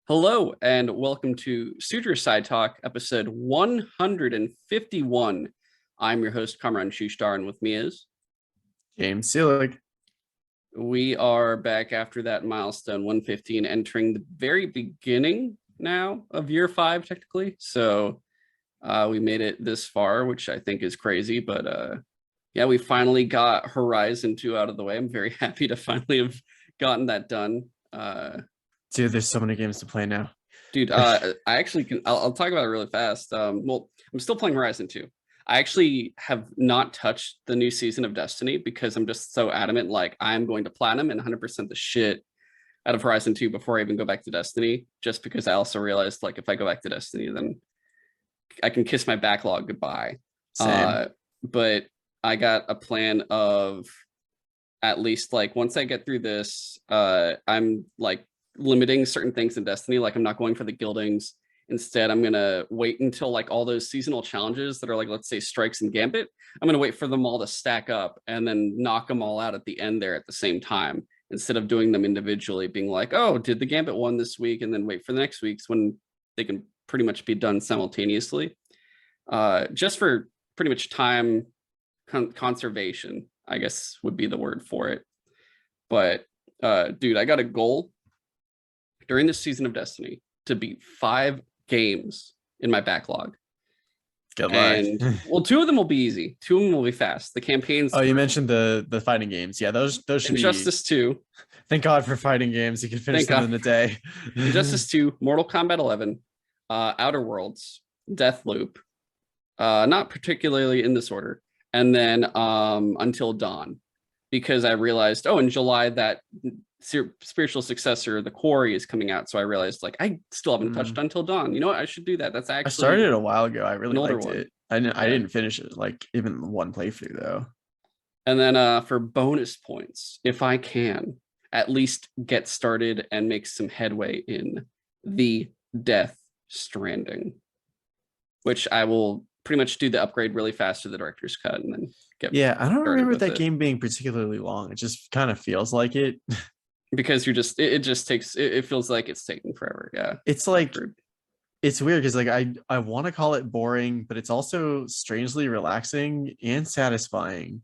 Hello and welcome to Sutro Sidetalk, episode 151. I'm your host, Kamron Watched, and with me is James Seelig. We are back after that milestone 115, entering the very beginning now of year 5, technically. So we made it this far, which I think is crazy. But yeah, we finally got Horizon 2 out of the way. I'm very happy to finally have gotten that done. Dude, there's so many games to play now. Dude, I actually can. I'll talk about it really fast. Well, I'm still playing Horizon 2. I actually have not touched the new season of Destiny because I'm just so adamant. Like, I'm going to platinum and 100% the shit out of Horizon 2 before I even go back to Destiny. Just because I also realized, like, if I go back to Destiny, then I can kiss my backlog goodbye. Same. But I got a plan of at least, like, once I get through this, I'm like limiting certain things in Destiny. Like, I'm not going for the guildings. Instead, I'm gonna wait until like all those seasonal challenges that are like, let's say, strikes and gambit. I'm gonna wait for them all to stack up and then knock them all out at the end there at the same time, instead of doing them individually, being like, oh, did the gambit one this week, and then wait for the next week's when they can pretty much be done simultaneously. Just for pretty much time conservation, I guess would be the word for it. But dude, I got a goal during this season of Destiny to beat 5 games in my backlog. Good luck. And well, 2 of them will be easy. 2 of them will be fast. The campaigns. Oh, you mentioned the fighting games. Yeah, those should be. Injustice 2. Thank God for fighting games. You can finish them in a day. Injustice 2, Mortal Kombat 11, Outer Worlds, Deathloop, not particularly in this order, and then Until Dawn, because I realized, oh, in July that spiritual successor, The Quarry, is coming out. So I realized, like, I still haven't touched Until Dawn. You know what? I should do that. That's actually, I started it a while ago. I really liked one. it. I didn't finish it, like, even one playthrough though. And then for bonus points, if I can at least get started and make some headway in the Death Stranding, which I will pretty much do the upgrade really fast to the director's cut and then get. Yeah, I don't remember that game being particularly long. It just kind of feels like it. Because you're just, it just takes, it feels like it's taking forever. Yeah, it's like, it's weird because, like, I want to call it boring, but it's also strangely relaxing and satisfying,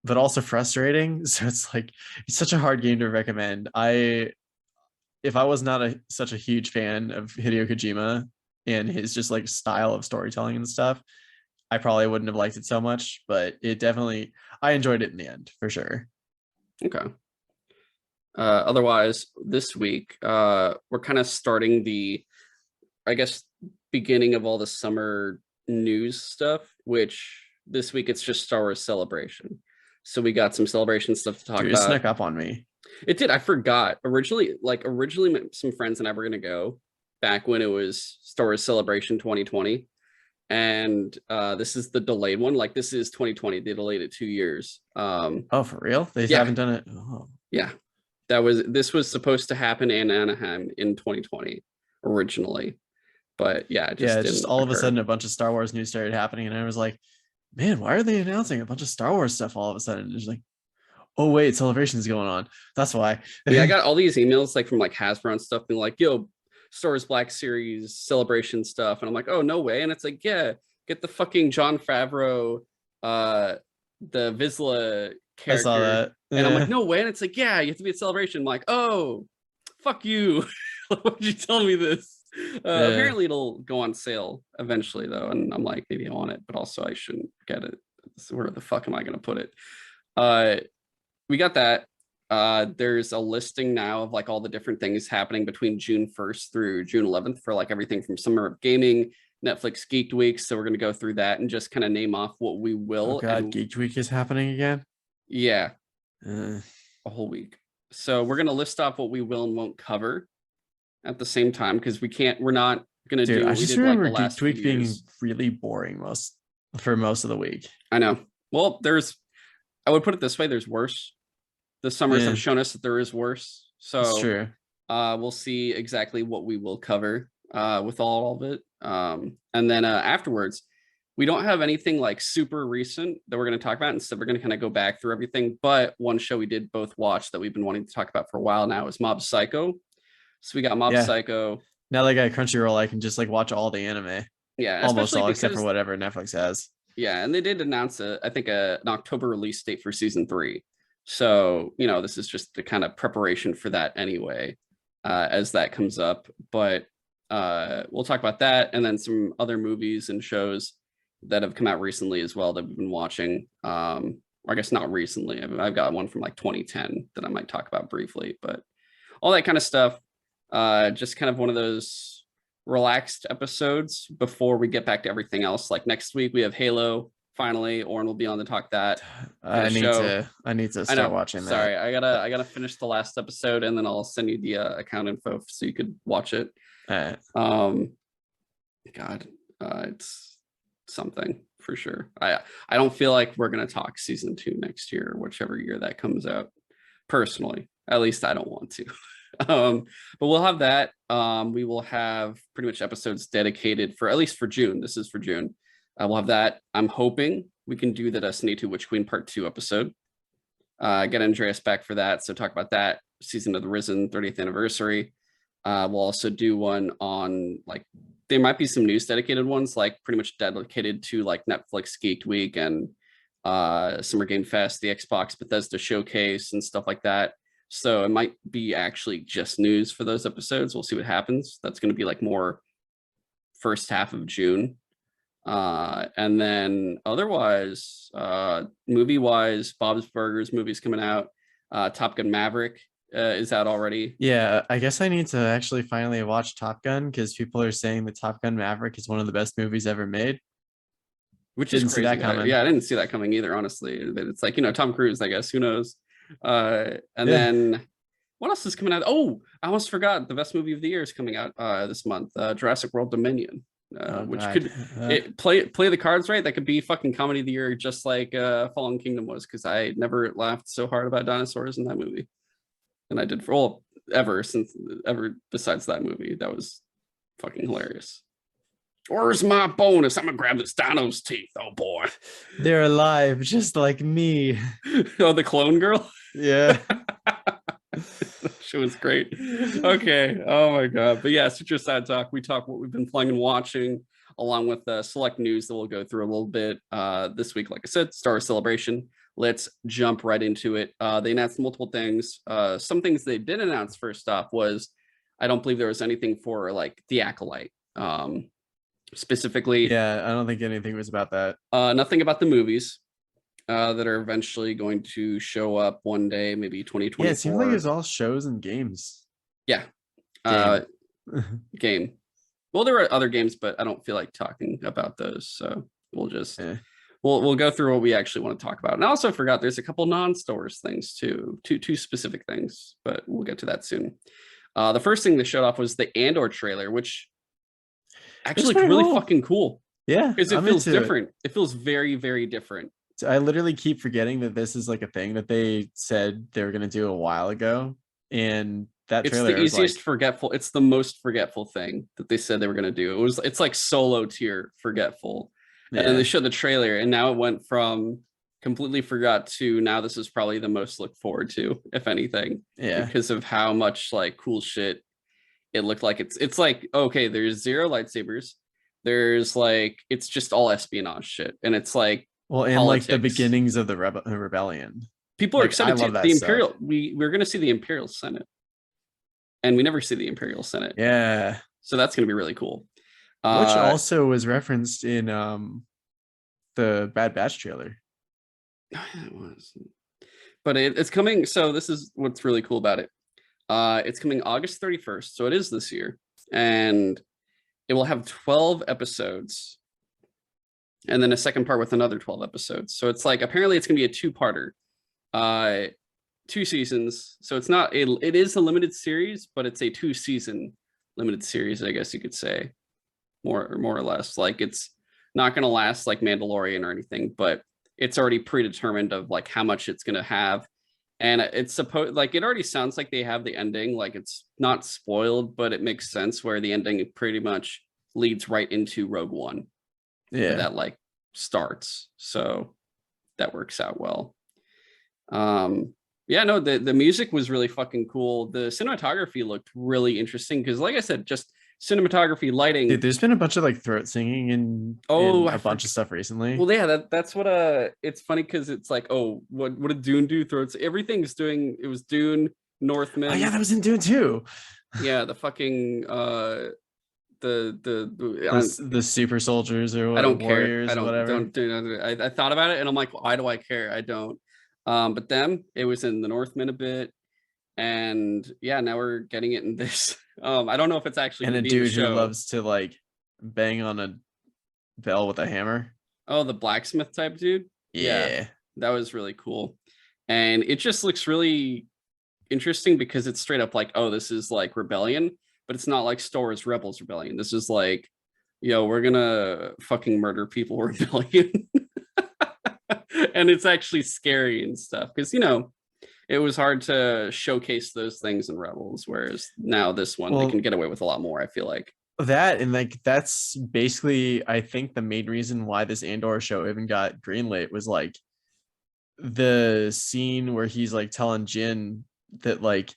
but also frustrating. So it's like, it's such a hard game to recommend. If I was not such a huge fan of Hideo Kojima and his just like style of storytelling and stuff, I probably wouldn't have liked it so much, but I enjoyed it in the end for sure. Okay. Otherwise, this week, we're kind of starting the, I guess, beginning of all the summer news stuff, which this week it's just Star Wars Celebration. So we got some Celebration stuff to talk about. It snuck up on me. It did. I forgot. Originally, some friends and I were going to go back when it was Star Wars Celebration 2020. And this is the delayed one. Like, this is 2020. They delayed it 2 years. Oh, for real? They haven't done it? Oh. Yeah. This was supposed to happen in Anaheim in 2020 originally, but yeah, just all of a sudden a bunch of Star Wars news started happening, and I was like, man, why are they announcing a bunch of Star Wars stuff all of a sudden? It's like, oh wait, Celebration's going on. That's why. Yeah, I got all these emails like from like Hasbro and stuff being like, yo, Star Wars Black Series Celebration stuff, and I'm like, oh, no way. And it's like, yeah, get the fucking Jon Favreau, the Vizsla character. I saw that. And I'm like, no way. And it's like, yeah, you have to be at Celebration. I'm like, oh, fuck you. Why would you tell me this? Apparently it'll go on sale eventually though. And I'm like, maybe I want it, but also I shouldn't get it. So where the fuck am I going to put it? We got that. There's a listing now of like all the different things happening between June 1st through June 11th for like everything from Summer of Gaming, Netflix Geeked Week. So we're going to go through that and just kind of name off what we will. Oh God, Geeked Week is happening again? Yeah. A whole week. So we're going to list off what we will and won't cover at the same time, because we're not going to do. I just remember like Geeked Week being really boring for most of the week. I know. Well, I would put it this way, there's worse. The summers have shown us that there is worse. So that's true. We'll see exactly what we will cover with all of it. And then afterwards, we don't have anything like super recent that we're going to talk about. Instead, we're going to kind of go back through everything. But one show we did both watch that we've been wanting to talk about for a while now is Mob Psycho. So we got Mob Yeah. Psycho. Now that I got Crunchyroll, I can just like watch all the anime. Yeah, Almost especially all except for because whatever Netflix has. yeah, and they did announce I think an October release date for season 3. So, this is just the kind of preparation for that anyway, as that comes up. But we'll talk about that and then some other movies and shows that have come out recently as well that we've been watching. Or I guess not recently. I've got one from like 2010 that I might talk about briefly, but all that kind of stuff. Just kind of one of those relaxed episodes before we get back to everything else. Like next week we have Halo. Finally, Oren will be on to talk that for the show. I need to I start know. watching Sorry, that. I gotta finish the last episode and then I'll send you the account info so you could watch it. Alright. God, it's something for sure. I don't feel like we're gonna talk season 2 next year, whichever year that comes out. Personally, at least I don't want to. But we'll have that. We will have pretty much episodes dedicated for at least for June. This is for June. We'll have that. I'm hoping we can do the Destiny 2 Witch Queen Part 2 episode. Get Andreas back for that. So talk about that Season of the Risen 30th anniversary. We'll also do one on like there might be some news dedicated ones, like pretty much dedicated to like Netflix Geeked Week and Summer Game Fest, the Xbox Bethesda Showcase and stuff like that. So it might be actually just news for those episodes. We'll see what happens. That's going to be like more first half of June. And then otherwise, movie wise, Bob's Burgers movie's coming out. Top Gun Maverick is out already. Yeah, I guess I need to actually finally watch Top Gun because people are saying that Top Gun Maverick is one of the best movies ever made. Which Didn't is see crazy. that coming. Yeah, I didn't see that coming either, honestly. But it's like, Tom Cruise, I guess. Who knows? And Yeah. then what else is coming out? Oh, I almost forgot. The best movie of the year is coming out this month. Jurassic World Dominion. Which God. could play the cards right. That could be fucking comedy of the year, just like Fallen Kingdom was, because I never laughed so hard about dinosaurs in that movie, and I did for ever besides that movie. That was fucking hilarious. Where's my bonus? I'm gonna grab this dino's teeth. Oh boy, They're alive, just like me. oh, the clone girl. Yeah. She was great. Okay. Oh my god. But yeah, Sutro Sidetalk. We talk what we've been playing and watching, along with select news that we'll go through a little bit this week. Like I said, Star Wars Celebration. Let's jump right into it. They announced multiple things. Some things they did announce first off was I don't believe there was anything for like the Acolyte. Specifically, Yeah, I don't think anything was about that. nothing about the movies. That are eventually going to show up one day, maybe 2024. Yeah, it seems like it's all shows and games. Yeah. Game. Game. Well, there are other games, but I don't feel like talking about those. So we'll just we'll go through what we actually want to talk about. And I also forgot there's a couple non-Star Wars things too, two specific things, but we'll get to that soon. The first thing they showed off was the Andor trailer, which actually looked really fucking cool. Yeah, because it feels different. It feels very, very different. I literally keep forgetting that this is like a thing that they said they were going to do a while ago. And that trailer, it's the easiest forgetful. It's the most forgetful thing that they said they were going to do. It's like solo tier forgetful. Yeah. And then they showed the trailer and now it went from completely forgot to now this is probably the most look forward to, if anything. Yeah. Because of how much like cool shit it looked like. It's like, okay, there's 0 lightsabers. There's like, it's just all espionage shit. And it's like, well, and politics. Like the beginnings of the rebellion. People are excited too. The Imperial, we're gonna see the Imperial Senate. And we never see the Imperial Senate. Yeah. So that's gonna be really cool. Which also was referenced in the Bad Batch trailer. It was. But it's coming. So this is what's really cool about it. It's coming August 31st. So it is this year. And it will have 12 episodes. And then a second part with another 12 episodes. So it's like, apparently it's going to be a 2-parter, 2 seasons. So it's not, it is a limited series, but it's a 2-season limited series, I guess you could say, more or less. Like it's not going to last like Mandalorian or anything, but it's already predetermined of like how much it's going to have. And it's supposed like, it already sounds like they have the ending, like it's not spoiled, but it makes sense where the ending pretty much leads right into Rogue One. Yeah, that like starts, so that works out well. Yeah, no, the music was really fucking cool. The cinematography looked really interesting because, like I said, just cinematography, Dude, lighting. there's been a bunch of like throat singing Oh, in I a bunch of forgot. stuff recently. Well, yeah, that's what it's funny because it's like, oh, what did Dune do? Throats. Everything's doing. It was Dune, Oh yeah, Northman. that was in Dune too. Yeah, the fucking The super soldiers or I what, don't care. I warriors or don't whatever. do. I thought about it and I'm like, why do I care? I don't. But them, it was in the Northman a bit, and yeah, now we're getting it in this. I don't know if it's actually And going to a be in the dude who show. loves to like bang on a bell with a hammer. Oh, the blacksmith type dude. Yeah, Yeah. that was really cool, and it just looks really interesting because it's straight up like, oh, this is like rebellion, but it's not like Star Wars Rebels rebellion. This is like, yo, we're gonna fucking murder people rebellion. And it's actually scary and stuff because it was hard to showcase those things in Rebels, whereas now this one they can Well, get away with a lot more, I feel like. that and like that's basically I think the main reason why this Andor show even got greenlit was like the scene where he's like telling Jin that like,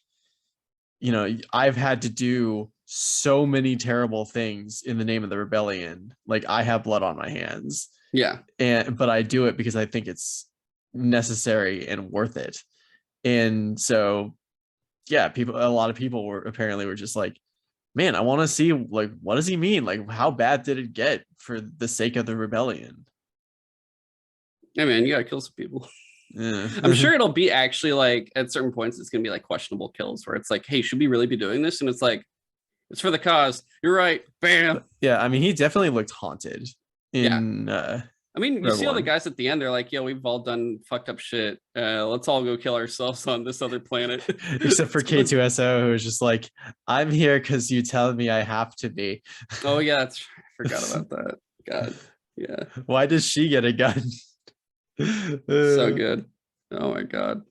I've had to do so many terrible things in the name of the rebellion. Like I have blood on my hands. Yeah, But I do it because I think it's necessary and worth it. And so yeah, a lot of people were just like, man, I want to see like what does he mean? Like how bad did it get for the sake of the rebellion? yeah, man, you gotta kill some people. Yeah. I'm sure it'll be actually like at certain points it's gonna be like questionable kills where it's like, hey, should we really be doing this? And it's like, it's for the cause. You're right. Bam. But yeah, I mean, he definitely looked haunted Yeah. in I mean, you Rogue see all the One. guys at the end, they're like, yeah, we've all done fucked up shit. Let's all go kill ourselves on this other planet. Except for It's gonna be... K2SO, who was just like, I'm here because you tell me I have to be. Oh yeah, I forgot about that. God. Yeah. Why does she get a gun? So good. Oh my God.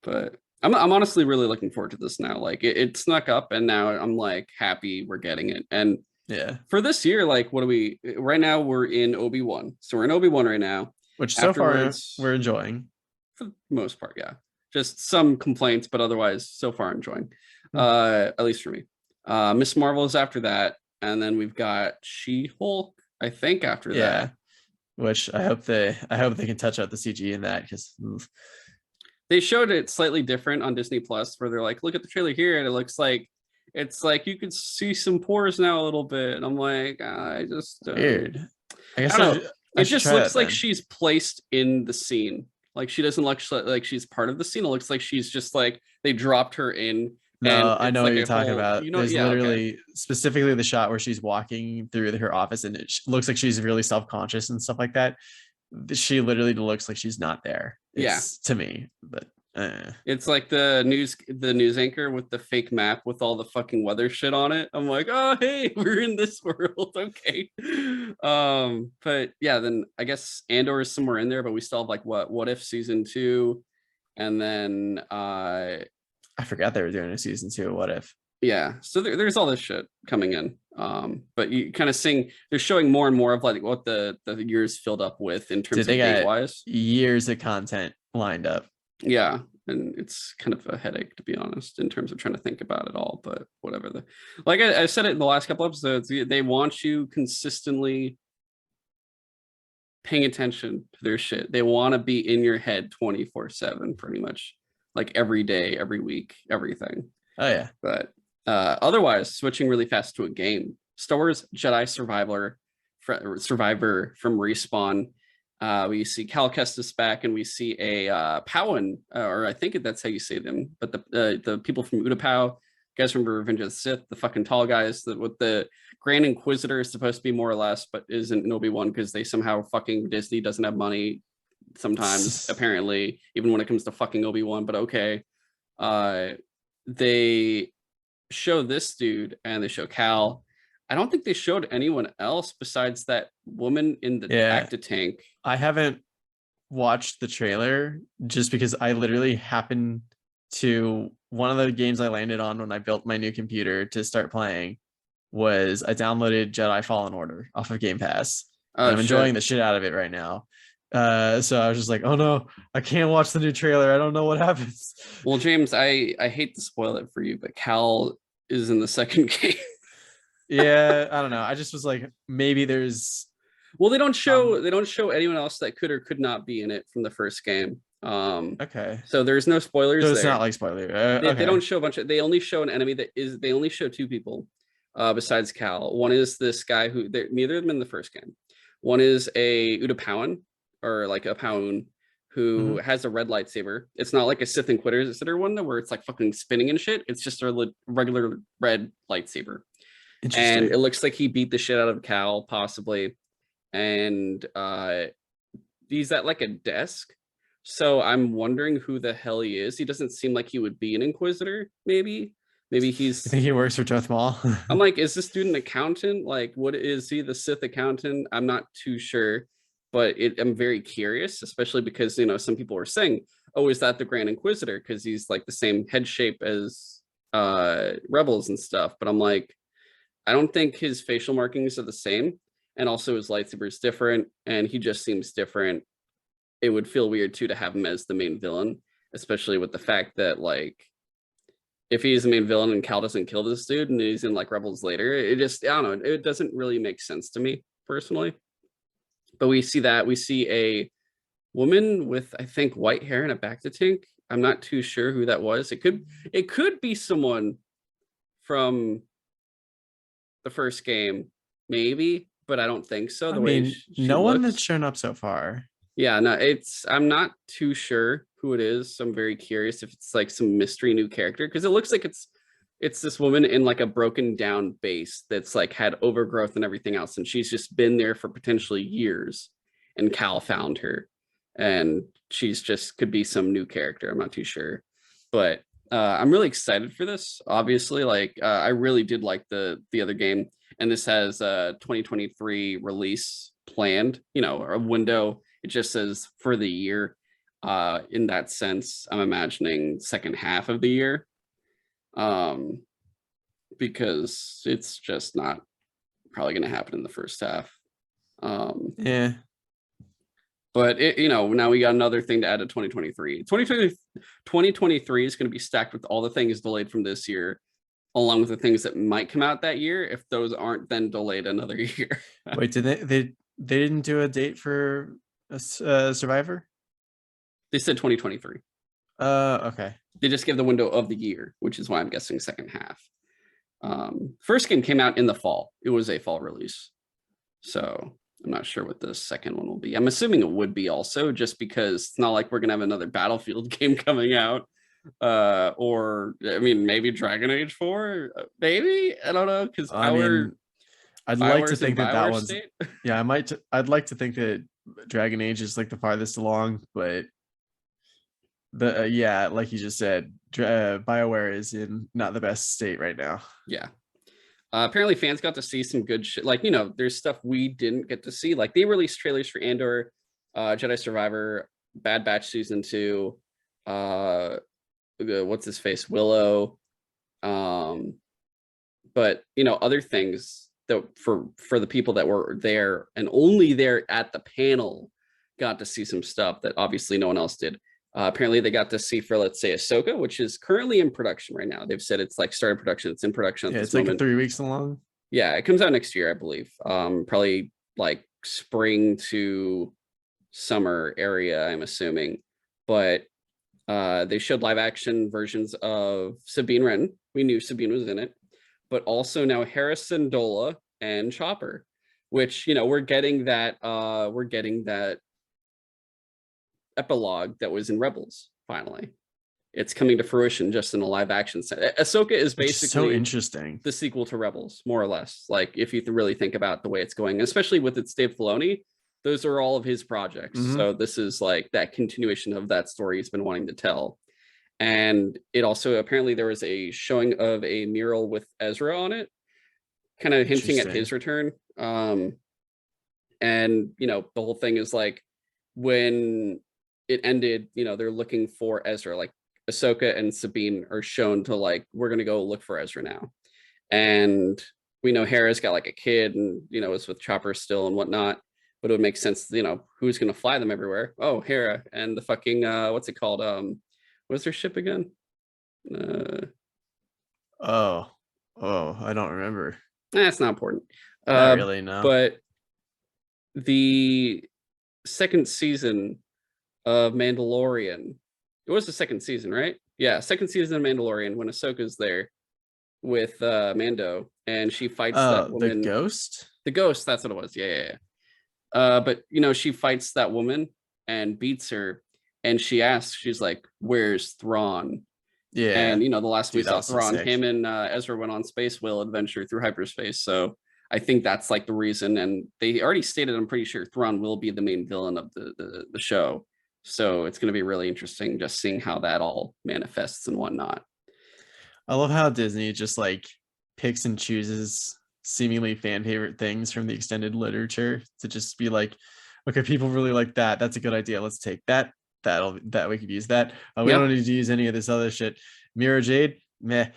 But I'm honestly really looking forward to this now. Like it snuck up and now I'm like happy we're getting it. And Yeah. for this year, like what do we right now we're in Obi-Wan. So we're in Obi-Wan right now. Which so far Afterwards, we're enjoying. for the most part, yeah. Just some complaints, but otherwise so far enjoying. Hmm. At least for me. Miss Marvel is after that, and then we've got She-Hulk, I think after Yeah. that. Which I hope they can touch out the CG in that because They showed it slightly different on Disney Plus, where they're like, look at the trailer here, and it looks like it's like you could see some pores now a little bit. And I'm like, I just weird. I I guess don't know. I It should just try looks that like then. she's placed in the scene. Like she doesn't look like she's part of the scene. It looks like she's just like they dropped her in No, and I it's know what like you're a talking whole, about. There's yeah, okay. literally specifically the shot where she's walking through her office and it looks like she's really self-conscious and stuff like that. She literally looks like she's not there. Yeah. It's to me, but It's like the news anchor with the fake map with all the fucking weather shit on it. I'm like, oh hey, we're in this world. Okay. But yeah, then I guess Andor is somewhere in there, but we still have like what if season two, and then I forgot they were doing a season 2 of What If. yeah, so there's all this shit coming in. But you kind of seeing they're showing more and more of like what the years filled up with in terms Dude, they of date got wise. years of content lined up. Yeah, and it's kind of a headache to be honest in terms of trying to think about it all. But whatever. Like I said it in the last couple episodes, they want you consistently paying attention to their shit. They want to be in your head 24/7, pretty much, like every day, every week, everything. Oh yeah. But otherwise, switching really fast to a game. Star Wars Jedi Survivor from Respawn. We see Cal Kestis back, and we see a Powan, or I think that's how you say them. But the people from Utapau, guys from Revenge of the Sith, the fucking tall guys, that with the Grand Inquisitor is supposed to be more or less, but isn't an Obi-Wan because they somehow fucking Disney doesn't have money sometimes, apparently, even when it comes to fucking Obi-Wan. But okay, they show this dude and they show Cal. I don't think they showed anyone else besides that woman in the Yeah. active tank. I haven't watched the trailer just because I literally happened to one of the games I landed on when I built my new computer to start playing was I downloaded Jedi Fallen Order off of Game Pass. And Oh I'm enjoying shit. the shit out of it right now. So I was just like, oh no, I can't watch the new trailer. I don't know what happens. Well, James, I hate to spoil it for you, but Cal is in the second game. Yeah, I don't know. I just was like, maybe there's Well, some. they don't show anyone else that could or could not be in it from the first game. Okay, So there's no spoilers so it's not there. like spoiler. They Okay, don't show a bunch of, they only show an enemy that is, they only show two people besides Cal. One is this guy who neither of them in the first game. One is a Utapowan, or like a Powan, who hmm, has a red lightsaber. It's not like a Sith Inquisitor one though, where it's like fucking spinning and shit. It's just a regular red lightsaber. And it interesting. looks like he beat the shit out of Cal, possibly. And he's at like a desk. So I'm wondering who the hell he is. He doesn't seem like he would be an Inquisitor, maybe. Maybe You he's, think he works for Darth Maul? I'm like, is this dude an accountant? Like, what is he, the Sith accountant? I'm not too sure, but I'm very curious, especially because, you know, some people were saying, oh, is that the Grand Inquisitor? Because he's like the same head shape as Rebels and stuff. But I'm like, I don't think his facial markings are the same. And also his lightsaber is different, and he just seems different. It would feel weird too to have him as the main villain, especially with the fact that like if he's the main villain and Cal doesn't kill this dude and he's in like Rebels later, it just, I don't know, it doesn't really make sense to me personally. But we see that we see a woman with, I think, white hair and a back to tank. I'm not too sure who that was. It could be someone from the first game, maybe, but I don't think so. I The way mean, she no one that's looks. shown up so far. Yeah, no, I'm not too sure who it is. So I'm very curious if it's like some mystery new character, because it looks like it's this woman in like a broken down base that's like had overgrowth and everything else, and she's just been there for potentially years, and Cal found her, and she's just could be some new character. I'm not too sure, but I'm really excited for this. Obviously, like I really did like the other game, and this has a 2023 release planned. You know, a window. It just says for the year. In that sense, I'm imagining second half of the year, um, because it's just not probably going to happen in the first half. Um, Yeah, but it, you know, now we got another thing to add to 2023. 2023 is going to be stacked with all the things delayed from this year, along with the things that might come out that year if those aren't then delayed another year. wait, did they didn't do a date for a Survivor? They said 2023. Okay. They just give the window of the year, which is why I'm guessing second half. First game came out in the fall. It was a fall release. So I'm not sure what the second one will be. I'm assuming it would be also, just because it's not like we're gonna have another Battlefield game coming out. Or I mean, maybe Dragon Age 4, maybe, I don't know, because I mean, I'd like to Bioware's in think that that Bioware one's. state. Yeah, I'd like to think that Dragon Age is like the farthest along, but the yeah, like you just said, BioWare is in not the best state right now. Yeah. Apparently fans got to see some good shit. Like, you know, there's stuff we didn't get to see. Like they released trailers for Andor, Jedi Survivor, Bad Batch Season 2, what's his face, Willow, um, but you know, other things that for the people that were there and only there at the panel got to see some stuff that obviously no one else did. Apparently they got to see, for let's say, Ahsoka, which is currently in production right now. They've said it's like started production, it's in production at Yeah, this it's like moment. 3 weeks along. Yeah, it comes out next year, I believe. Probably like spring to summer area, I'm assuming. But they showed live action versions of Sabine Wren. We knew Sabine was in it, but also now Harrison Dola and Chopper, which, you know, we're getting that epilogue that was in Rebels finally. It's coming to fruition just in a live action set. Ahsoka is Which is so basically interesting. the sequel to Rebels, more or less. Like if you really think about the way it's going, especially with its Dave Filoni, those are all of his projects. Hmm. So this is like that continuation of that story he's been wanting to tell. And it also, apparently there was a showing of a mural with Ezra on it, kind of hinting at Interesting. his return. And you know, the whole thing is like when it ended, you know, they're looking for Ezra. Like Ahsoka and Sabine are shown to like, we're gonna go look for Ezra now. And we know Hera's got like a kid and, you know, is with Chopper still and whatnot. but it would make sense, you know, who's gonna fly them everywhere? Oh, Hera and the fucking what's it called? What's their ship again? Uh Oh, oh, I don't remember. That's not important. Not Uh really, no. but the second season of Mandalorian. It was the second season, right? Yeah, second season of Mandalorian when Ahsoka's there with Mando and she fights that Oh, the woman. ghost? The ghost, that's what it was. Yeah. But you know, she fights that woman and beats her, and she asks, she's like, "Where's Thrawn?" Yeah. And you know, the last we Dude, that saw was so Thrawn, sick. him and Ezra went on space whale adventure through hyperspace. So I think that's like the reason. And they already stated, I'm pretty sure Thrawn will be the main villain of the show. So it's going to be really interesting just seeing how that all manifests and whatnot. I love how Disney just like picks and chooses seemingly fan favorite things from the extended literature to just be like, okay, people really like that. That's a good idea. Let's take that. That we could use that. We Yeah. don't need to use any of this other shit. Mira Jade, meh.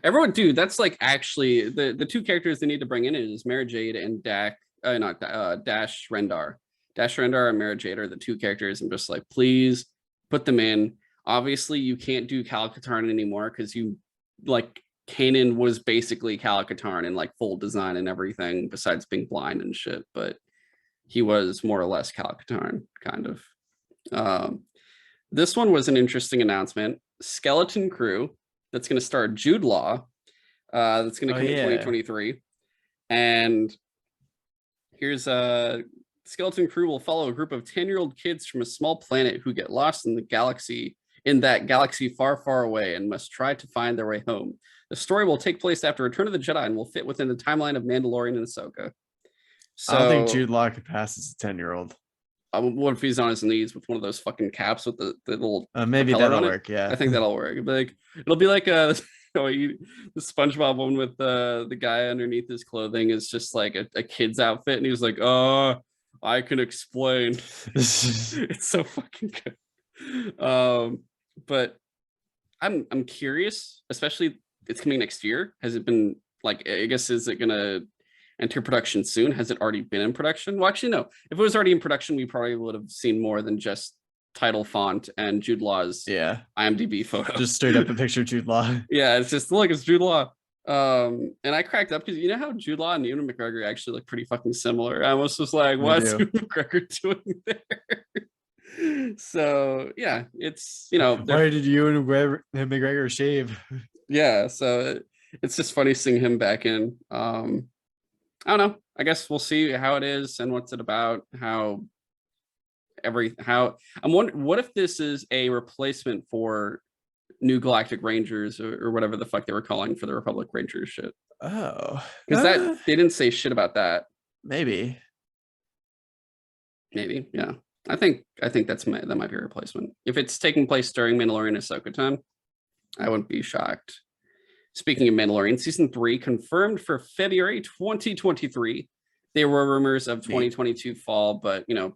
Everyone, dude, that's like actually the two characters they need to bring in is Mara Jade and Dak, not Dash Rendar. Dash Rendar and Mara Jade are the two characters. I'm just like, please put them in. Obviously, you can't do Cal Katarn anymore because you like Kanan was basically Cal Katarn in like full design and everything, besides being blind and shit. But he was more or less Cal Katarn, kind of. Um, this one was an interesting announcement. Skeleton Crew that's going to star Jude Law. That's going to Oh come in yeah. 2023. And here's a Skeleton Crew will follow a group of 10-year-old kids from a small planet who get lost in the galaxy, in that galaxy far, far away, and must try to find their way home. The story will take place after Return of the Jedi and will fit within the timeline of Mandalorian and Ahsoka. I don't think So, Jude Law could pass as a 10-year-old. what if he's on his knees with one of those fucking caps with the little Maybe propeller that'll on it? work. Yeah. I think that'll work. It'll be like the SpongeBob one with the guy underneath his clothing is just like a kid's outfit, and he's like, "Oh, I can explain." It's so fucking good. But I'm curious, especially it's coming next year. Has it been like? I guess is it gonna enter production soon? Has it already been in production? Well, actually, no. If it was already in production, we probably would have seen more than just title font and Jude Law's Yeah. IMDb photo. Just straight up a picture of Jude Law. Yeah, it's just look, it's Jude Law. And I cracked up because you know how Jude Law and Ewan McGregor actually look pretty fucking similar. I almost was like, They what's do. Ewan McGregor doing there? So yeah, it's you know, Why did you and McGregor shave? yeah, so it's just funny seeing him back in. I don't know. I guess we'll see how it is and what's it about. How I'm wondering, what if this is a replacement for New Galactic Rangers or whatever the fuck they were calling for the Republic Rangers shit? Oh, Because that they didn't say shit about that. maybe. Maybe, yeah. I think that might be a replacement. If it's taking place during Mandalorian Ahsoka time, I wouldn't be shocked. Speaking of Mandalorian, season 3 confirmed for February 2023. There were rumors of 2022 fall, but you know,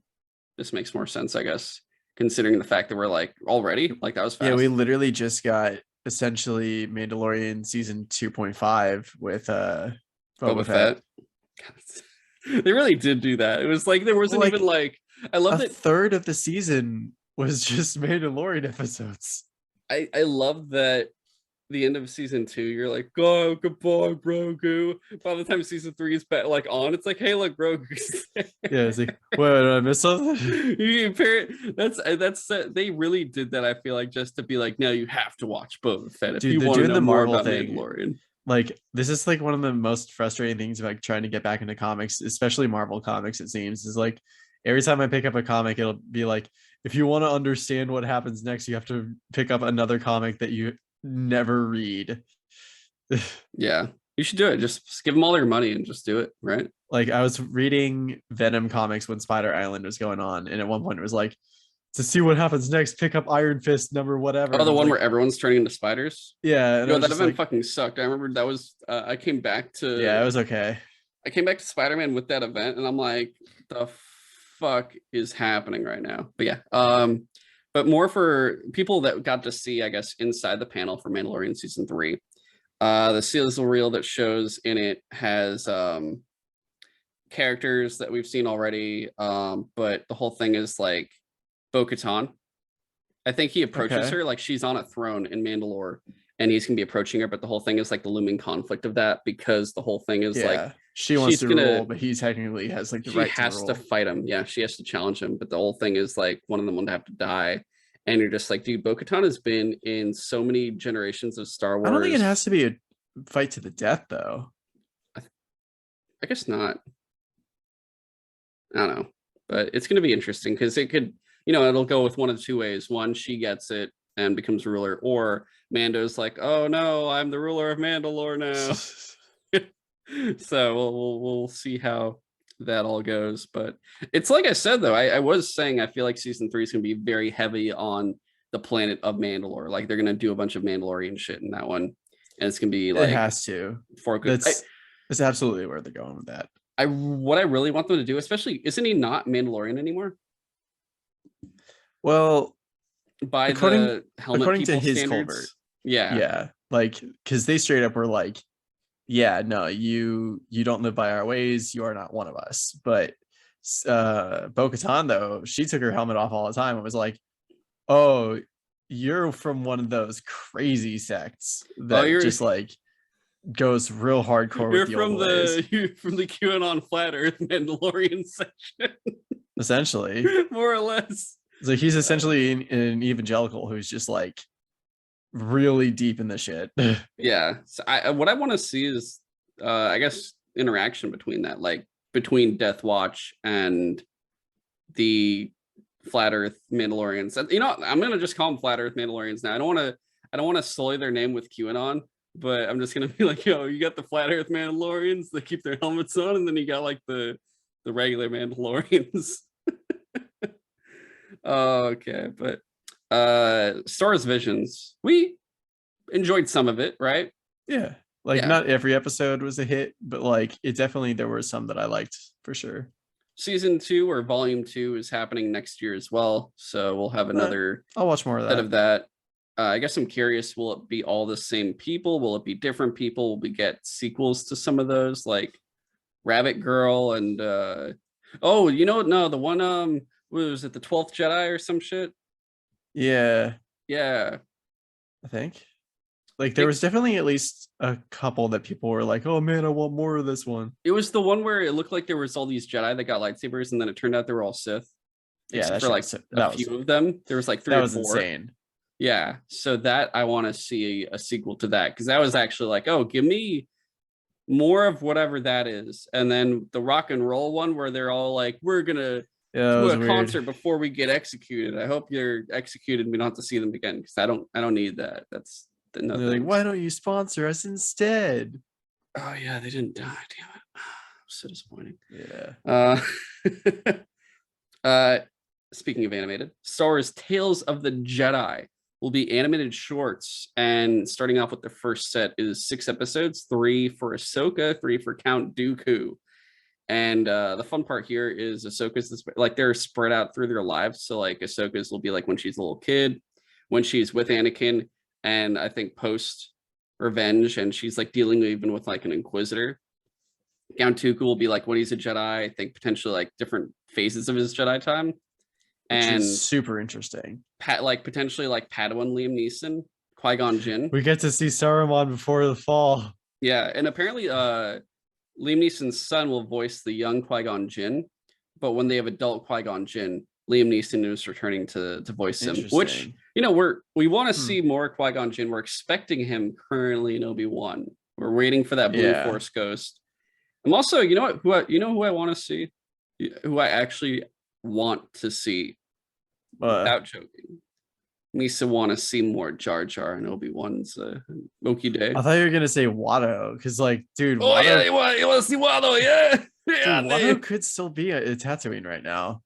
this makes more sense, I guess, considering the fact that we're like already like that was fast. Yeah, we literally just got essentially Mandalorian season 2.5 with Boba Fett. They really did do that. It was like there wasn't Like, even like I love a that third of the season was just Mandalorian episodes. I love that the end of season 2, you're like, go goodbye, Grogu. By the time season 3 is back, like on, it's like, hey, look, Grogu's there. Yeah, it's like, what, did I miss something? You compare it, that's they really did that. I feel like just to be like, no, you have to watch Boba Fett if Dude, you they're want to doing know the more Marvel about thing. Mandalorian. Like, this is like one of the most frustrating things about trying to get back into comics, especially Marvel comics, it seems, is like every time I pick up a comic, it'll be like, if you want to understand what happens next, you have to pick up another comic that you never read. Yeah, you should do it. Just give them all your money and just do it, right? Like, I was reading Venom comics when Spider Island was going on, and at one point it was like, to see what happens next, pick up Iron Fist number whatever. Oh, the one like, where everyone's turning into spiders. Yeah, Yo, that event fucking sucked. I remember that was I came back to yeah, it was okay. I came back to Spider-Man with that event, and I'm like, the fuck is happening right now? But yeah, but more for people that got to see, I guess, inside the panel for Mandalorian season 3. The sizzle reel that shows in it has characters that we've seen already. But the whole thing is like Bo-Katan. I think he approaches Okay. her like she's on a throne in Mandalore, and he's gonna be approaching her. But the whole thing is like the looming conflict of that, because the whole thing is like Yeah. She wants she's to gonna rule, but he technically has like the she right to has to rule. fight him. Yeah, she has to challenge him. But the whole thing is like one of them will have to die. And you're just like, dude, Bo-Katan has been in so many generations of Star I don't think it Wars. has to be a fight to the death though. I guess not. I don't know. But it's gonna be interesting because it could, it'll go with one of the two ways. One, she gets it and becomes ruler, or Mando's like, oh no, I'm the ruler of Mandalore now. So we'll see how that all goes. But it's like I said though, I was saying I feel like season 3 is gonna be very heavy on the planet of Mandalore. Like they're gonna do a bunch of Mandalorian shit in that one, and it's gonna be It like has to. for good. That's absolutely where they're going with that. What I really want them to do, especially, isn't he not Mandalorian anymore Well, by according the helmet according to people his culvert, standards? Yeah. yeah, like because they straight up were like, yeah, no, you don't live by our ways. You are not one of us. But Bo-Katan though, she took her helmet off all the time and was like, oh, you're from one of those crazy sects Oh, that just like goes real hardcore with the old ways. you're from the QAnon flat Earth Mandalorian section, Essentially, more or less. so he's essentially an evangelical who's just like really deep in the shit. Yeah. So what I want to see is, I guess, interaction between that, like between Death Watch and the flat Earth Mandalorians. I'm gonna just call them flat Earth Mandalorians now. I don't want to sully their name with QAnon, but I'm just gonna be like, yo, you got the flat Earth Mandalorians that keep their helmets on, and then you got like the regular Mandalorians. Okay, but Star Wars Visions, we enjoyed some of it, right? Yeah, like Yeah. not every episode was a hit, but like it definitely there were some that I liked for sure. Season 2 or volume 2 is happening next year as well, so we'll have another I'll watch more of set that. of that. I guess I'm curious, will it be all the same people? Will it be different people? Will we get sequels to some of those, like Rabbit Girl and no, the one what was it, the 12th Jedi or some shit? Yeah, Yeah. I think like there was definitely at least a couple that people were like, oh man, I want more of this one. It was the one where it looked like there was all these Jedi that got lightsabers, and then it turned out they were all Sith. Yeah, Except that for shit like was, a few of them. There was like 3 that or was 4. insane. Yeah. So that I want to see a sequel to that, because that was actually like, oh, give me more of whatever that is. And then the rock and roll one where they're all like, we're gonna Yeah, it do was a weird. concert before we get executed. I hope you're executed and we don't have to see them again, because I don't need that. That's no. They're like, why don't you sponsor us instead? Oh yeah, they didn't die. Damn it. So disappointing. Yeah. Speaking of animated, Star Wars Tales of the Jedi will be animated shorts, and starting off with the first set is 6 episodes, 3 for Ahsoka, 3 for Count Dooku. And the fun part here is Ahsoka's like they're spread out through their lives. So like Ahsoka's will be like when she's a little kid, when she's with Anakin, and I think post Revenge, and she's like dealing even with like an Inquisitor. Count Dooku will be like when he's a Jedi, I think potentially like different phases of his Jedi time. Which And is super interesting. like potentially like Padawan Liam Neeson, Qui-Gon Jinn. We get to see Saruman before the fall. Yeah, and apparently Liam Neeson's son will voice the young Qui-Gon Jinn, but when they have adult Qui-Gon Jinn, Liam Neeson is returning to voice him, which we want to see more Qui-Gon Jinn. We're expecting him currently in Obi-Wan. We're waiting for that Blue Force ghost. I'm also, who I want to see, who I actually want to see, without joking. Misa want to see more Jar Jar and Obi-Wan's Moki Day. I thought you were gonna say Watto, because like, dude, Watto, yeah, you want to see Watto, yeah. Yeah, dude, Watto could still be a Tatooine right now.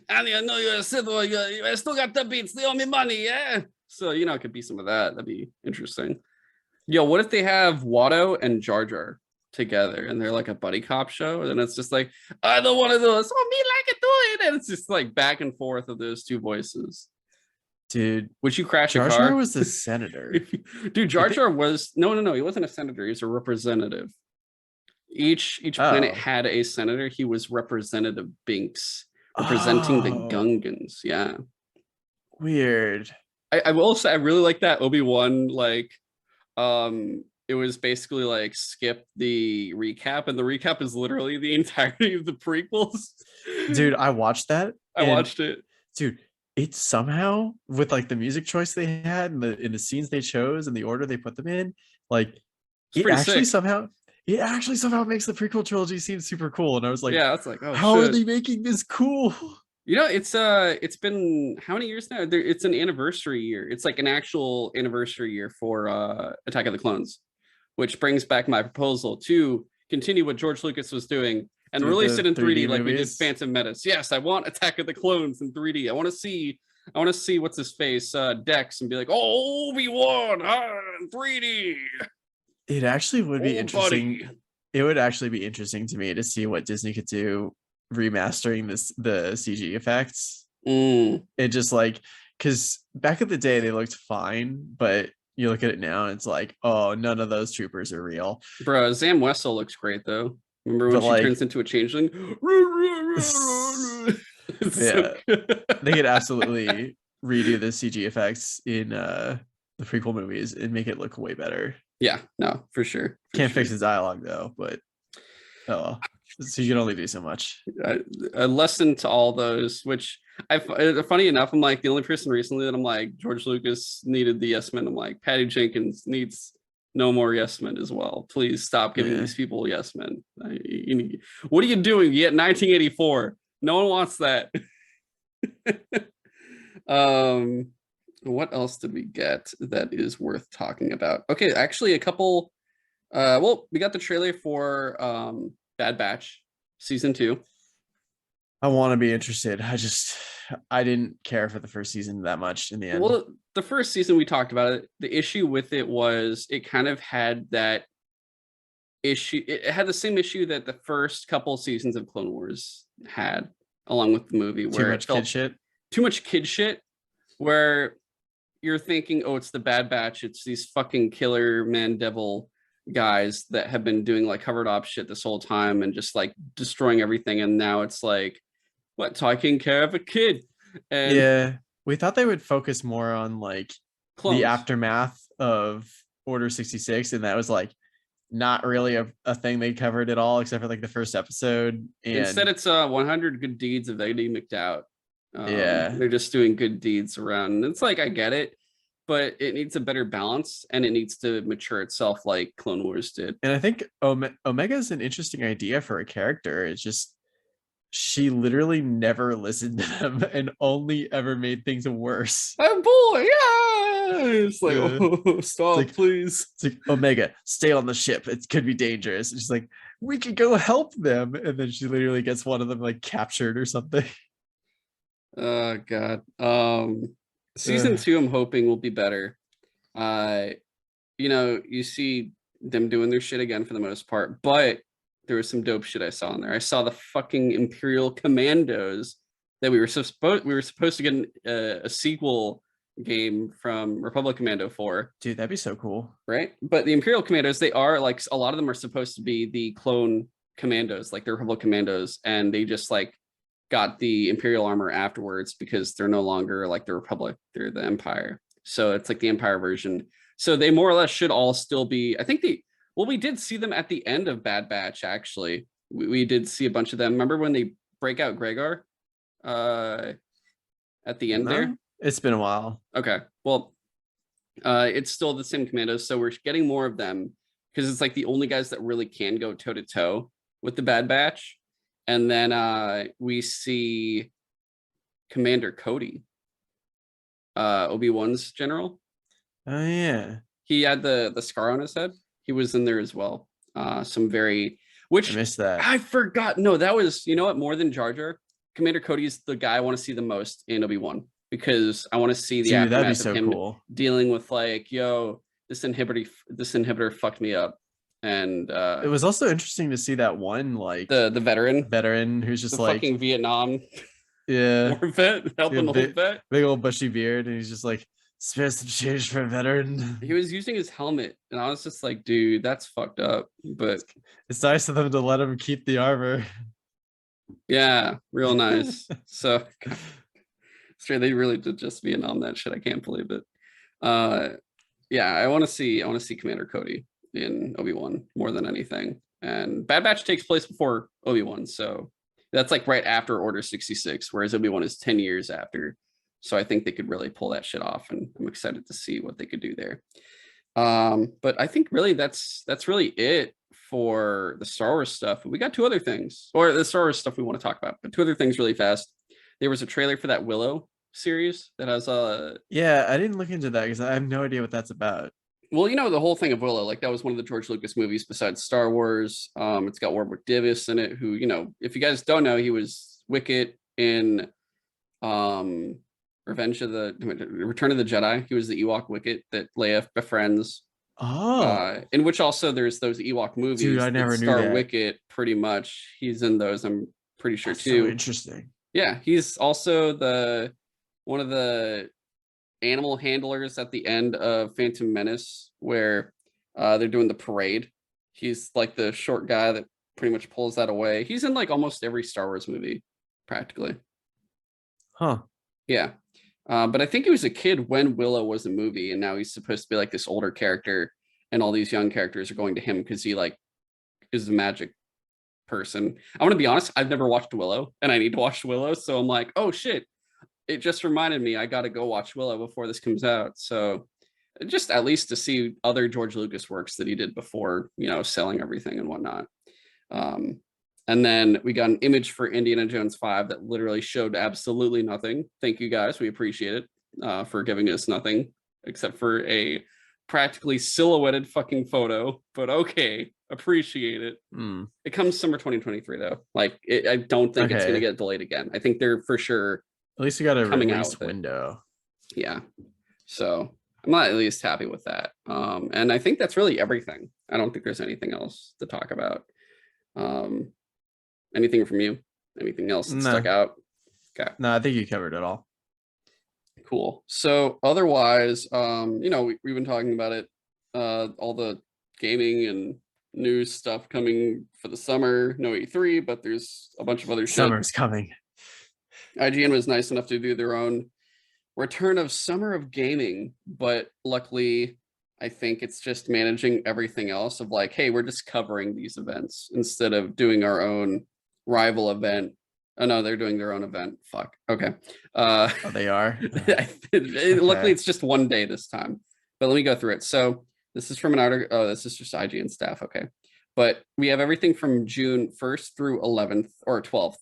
And I know you're a Sith, you still got the beats, they owe me money, yeah. So it could be some of that. That'd be interesting. Yo, what if they have Watto and Jar Jar together and they're like a buddy cop show, and it's just like, I don't want to do this, oh me like it do it, and it's just like back and forth of those two voices. Dude, would you crash Jar a car? Jar was the senator. Dude, Jar Jar was no, he wasn't a senator, he's a representative. Each planet Oh. had a senator. He was Representative Binks, representing the Oh, Gungans. Yeah. weird. I will say I really like that Obi-Wan, like it was basically like skip the recap, and the recap is literally the entirety of the prequels. Dude, I watched that I and watched it. dude, it somehow with like the music choice they had and the scenes they chose and the order they put them in, like It's pretty sick. it actually somehow makes the prequel trilogy seem super cool. And I was like, Yeah, it's like, oh how are shit. they making this cool? You know, it's been how many years now? It's an anniversary year. It's like an actual anniversary year for Attack of the Clones, which brings back my proposal to continue what George Lucas was doing and Do release the it in 3D 3D like we did movies. Phantom Menace. Yes, I want Attack of the Clones in 3D. I want to see what's his face, Dex, and be like, oh, Obi-Wan, 3D. It actually would be Old buddy. interesting. It would actually be interesting to me to see what Disney could do remastering the CG effects. Mm. It just like because back in the day they looked fine, but you look at it now and it's like, oh, none of those troopers are real. Bro, Zam Wessel looks great though. Remember when But she like, turns into a changeling? It's so yeah, good. they could absolutely redo the CG effects in the prequel movies and make it look way better. Yeah, no, for sure. Can't fix the dialogue though, but oh, so you can only do so much. A lesson to all those, which funny enough, I'm like the only person recently that I'm like George Lucas needed the yes men. I'm like Patty Jenkins needs no more yes men as well. Please stop giving Yeah. these people yes men. What are you doing? You get 1984. No one wants that. um, what else did we get that is worth talking about? Okay, actually, a couple. Well, we got the trailer for Bad Batch season 2. I want to be interested. I didn't care for the first season that much in the end. Well, the first season we talked about it. The issue with it was it kind of had that issue. It had the same issue that the first couple seasons of Clone Wars had, along with the movie, Too where it much kid felt shit. too much kid shit. Where you're thinking, oh, it's the Bad Batch. It's these fucking killer man devil guys that have been doing like covered op shit this whole time and just like destroying everything. And now it's like, what, taking care of a kid and Yeah, we thought they would focus more on like the clones. aftermath of Order 66, and that was like not really a thing they covered at all, except for like the first episode. Instead, And it's 100 good deeds of Eddie McDowd. yeah, They're just doing good deeds around. And it's like, I get it, but it needs a better balance and it needs to mature itself like Clone Wars did. and I think Omega is an interesting idea for a character. It's just she literally never listened to them and only ever made things worse. Oh boy, yeah. It's like, Yeah. oh, stop, please. It's like, Omega, stay on the ship. It could be dangerous. And she's like, we could go help them. And then she literally gets one of them like captured or something. Oh god. Season 2 I'm hoping will be better. You see them doing their shit again for the most part, but there was some dope shit I saw in there. I saw the fucking Imperial Commandos that we were supposed to get a sequel game from Republic Commando 4. Dude, that'd be so cool. Right? But the Imperial Commandos, they are like a lot of them are supposed to be the clone commandos, like the Republic Commandos, and they just like got the Imperial armor afterwards because they're no longer like the Republic, they're the Empire. So it's like the Empire version. So they more or less should all still be, I think we did see them at the end of Bad Batch, actually. We did see a bunch of them. Remember when they break out Gregor at the end there? It's been a while. Okay. Well, it's still the same commandos. So we're getting more of them because it's like the only guys that really can go toe to toe with the Bad Batch. And then we see Commander Cody, Obi-Wan's general. Oh yeah. He had the scar on his head. He was in there as well. Which I missed that. I forgot. No, that was, you know what, more than Jar Jar, Commander Cody's the guy I want to see the most in Obi-Wan because I want to see the Dude, that'd be aftermath so of him cool. dealing with like, yo, this inhibitor fucked me up. And It was also interesting to see that one like the veteran who's just the like fucking Vietnam yeah, war vet helping the whole vet. big old bushy beard, and he's just like Spares some change for a veteran. He was using his helmet, and I was just like, dude, that's fucked up. But It's nice of them to let him keep the armor. yeah, real nice. So straight, they really did just be in on that shit. I can't believe it. Yeah, I want to see Commander Cody in Obi-Wan more than anything. And Bad Batch takes place before Obi-Wan, so that's like right after Order 66, whereas Obi-Wan is 10 years after. So I think they could really pull that shit off, and I'm excited to see what they could do there. But I think really that's really it for the Star Wars stuff. We got two other things, or the Star Wars stuff we want to talk about, but two other things really fast. There was a trailer for that Willow series that has Yeah, I didn't look into that because I have no idea what that's about. well, you know, the whole thing of Willow, like that was one of the George Lucas movies besides Star Wars. It's got Warwick Davis in it, who, you know, if you guys don't know, he was Wicket in um Return of the Jedi. He was the Ewok Wicket that Leia befriends. Oh, In which also there's those Ewok movies dude, I that never knew star that. Wicket pretty much. He's in those, I'm pretty sure That's so too. interesting. Yeah, he's also the one of the animal handlers at the end of Phantom Menace, where they're doing the parade. He's like the short guy that pretty much pulls that away. He's in like almost every Star Wars movie, practically. Huh. Yeah. But I think he was a kid when Willow was a movie, and now he's supposed to be like this older character, and all these young characters are going to him because he like is a magic person. I want to be honest, I've never watched Willow, and I need to watch Willow, so I'm like, oh shit, it just reminded me I got to go watch Willow before this comes out. So just at least to see other George Lucas works that he did before, you know, selling everything and whatnot. Um, and then we got an image for Indiana Jones 5 that literally showed absolutely nothing. Thank you guys. We appreciate it for giving us nothing except for a practically silhouetted fucking photo. But okay, appreciate it. Mm. It comes summer 2023 though. Like I don't think it's going to Okay. get delayed again. I think they're for sure At least you got a coming out release with it. window. Yeah. So I'm not at least happy with that. And I think that's really everything. I don't think there's anything else to talk about. Anything from you? Anything else that stuck No, out? Okay, no, I think you covered it all. cool. So otherwise, you know, we've been talking about it, all the gaming and news stuff coming for the summer. No E3, but there's a bunch of other shit. Summer's coming. IGN was nice enough to do their own return of Summer of Gaming, but luckily, I think it's just managing everything else of like, hey, we're just covering these events instead of doing our own rival event. Oh no, they're doing their own event. Fuck. Okay. Oh, they are. Luckily, it's just one day this time. But let me go through it. So this is from an article. Oh, this is just IGN staff. Okay. But we have everything from June 1st through 11th or 12th.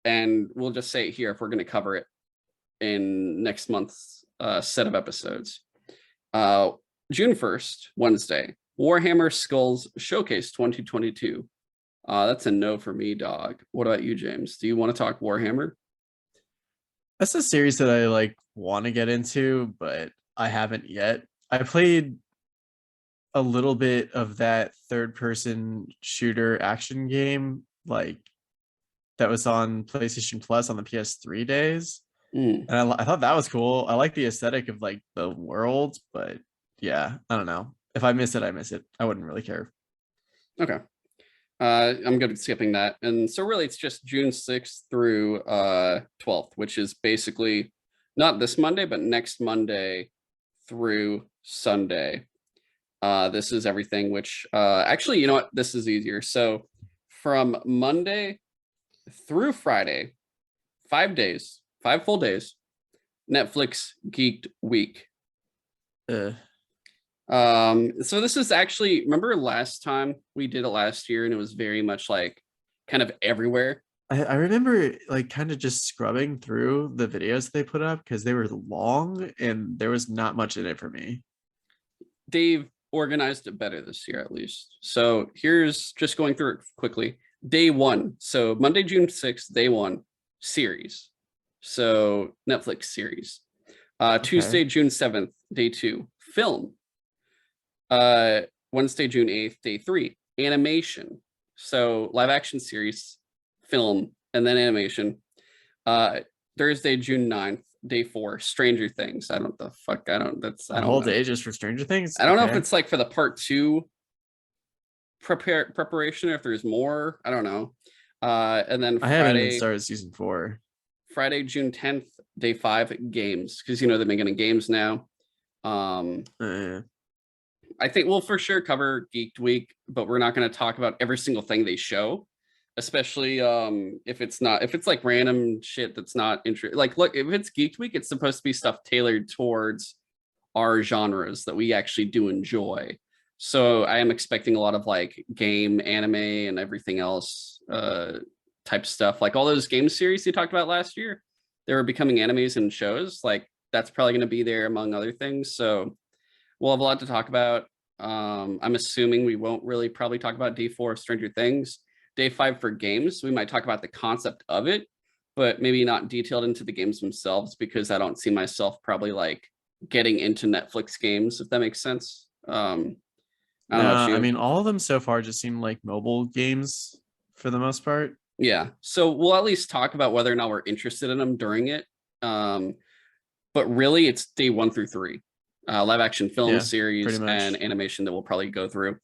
And we'll just say it here if we're going to cover it in next month's set of episodes. June 1st, Wednesday, Warhammer Skulls Showcase 2022. That's a no for me, dog. What about you, James? Do you want to talk Warhammer? That's a series that I like want to get into, but I haven't yet. I played a little bit of that third person shooter action game, like that was on PlayStation Plus on the PS3 days. Mm. And I thought that was cool. I like the aesthetic of like the world, but yeah, I don't know. If I miss it, I miss it. I wouldn't really care. Okay. I'm good at skipping that. And so really it's just June 6th through 12th, which is basically not this Monday, but next Monday through Sunday. This is everything, which actually, you know what? This is easier. So from Monday through Friday, 5 days, 5 full days, Netflix Geeked Week. So this is actually, remember last time we did it last year and it was very much like kind of everywhere. I remember like kind of just scrubbing through the videos they put up because they were long and there was not much in it for me. Dave organized it better this year, at least. So here's just going through it quickly. Day 1. So Monday, June 6th, day 1, series. So Netflix series. Tuesday, June 7th, day 2, film. Wednesday, June 8th, day 3, animation. So live action series, film, and then animation. Thursday, June 9th, day 4, Stranger Things. I don't the fuck. I don't. That's I A don't whole know. day just for Stranger Things. I don't know if Okay. it's like for the part 2 preparation, or if there's more. I don't know. And then I haven't even started season 4. Friday, June 10th, day 5, games, because you know they're making games now. Uh, I think we'll for sure cover Geeked Week, but we're not going to talk about every single thing they show, especially if it's like random shit that's not interesting. Like, look, if it's Geeked Week, it's supposed to be stuff tailored towards our genres that we actually do enjoy. So I am expecting a lot of like game, anime, and everything else type stuff. Like all those game series you talked about last year, they were becoming animes and shows. Like that's probably going to be there among other things. So we'll have a lot to talk about. I'm assuming we won't really probably talk about day 4 of Stranger Things. Day 5 for games, we might talk about the concept of it, but maybe not detailed into the games themselves, because I don't see myself probably like getting into Netflix games, if that makes sense. I don't know about I you. mean, all of them so far just seem like mobile games for the most part. Yeah. So we'll at least talk about whether or not we're interested in them during it. But really, it's day 1 through 3, live action film Yeah, pretty series and much. animation that we'll probably go through.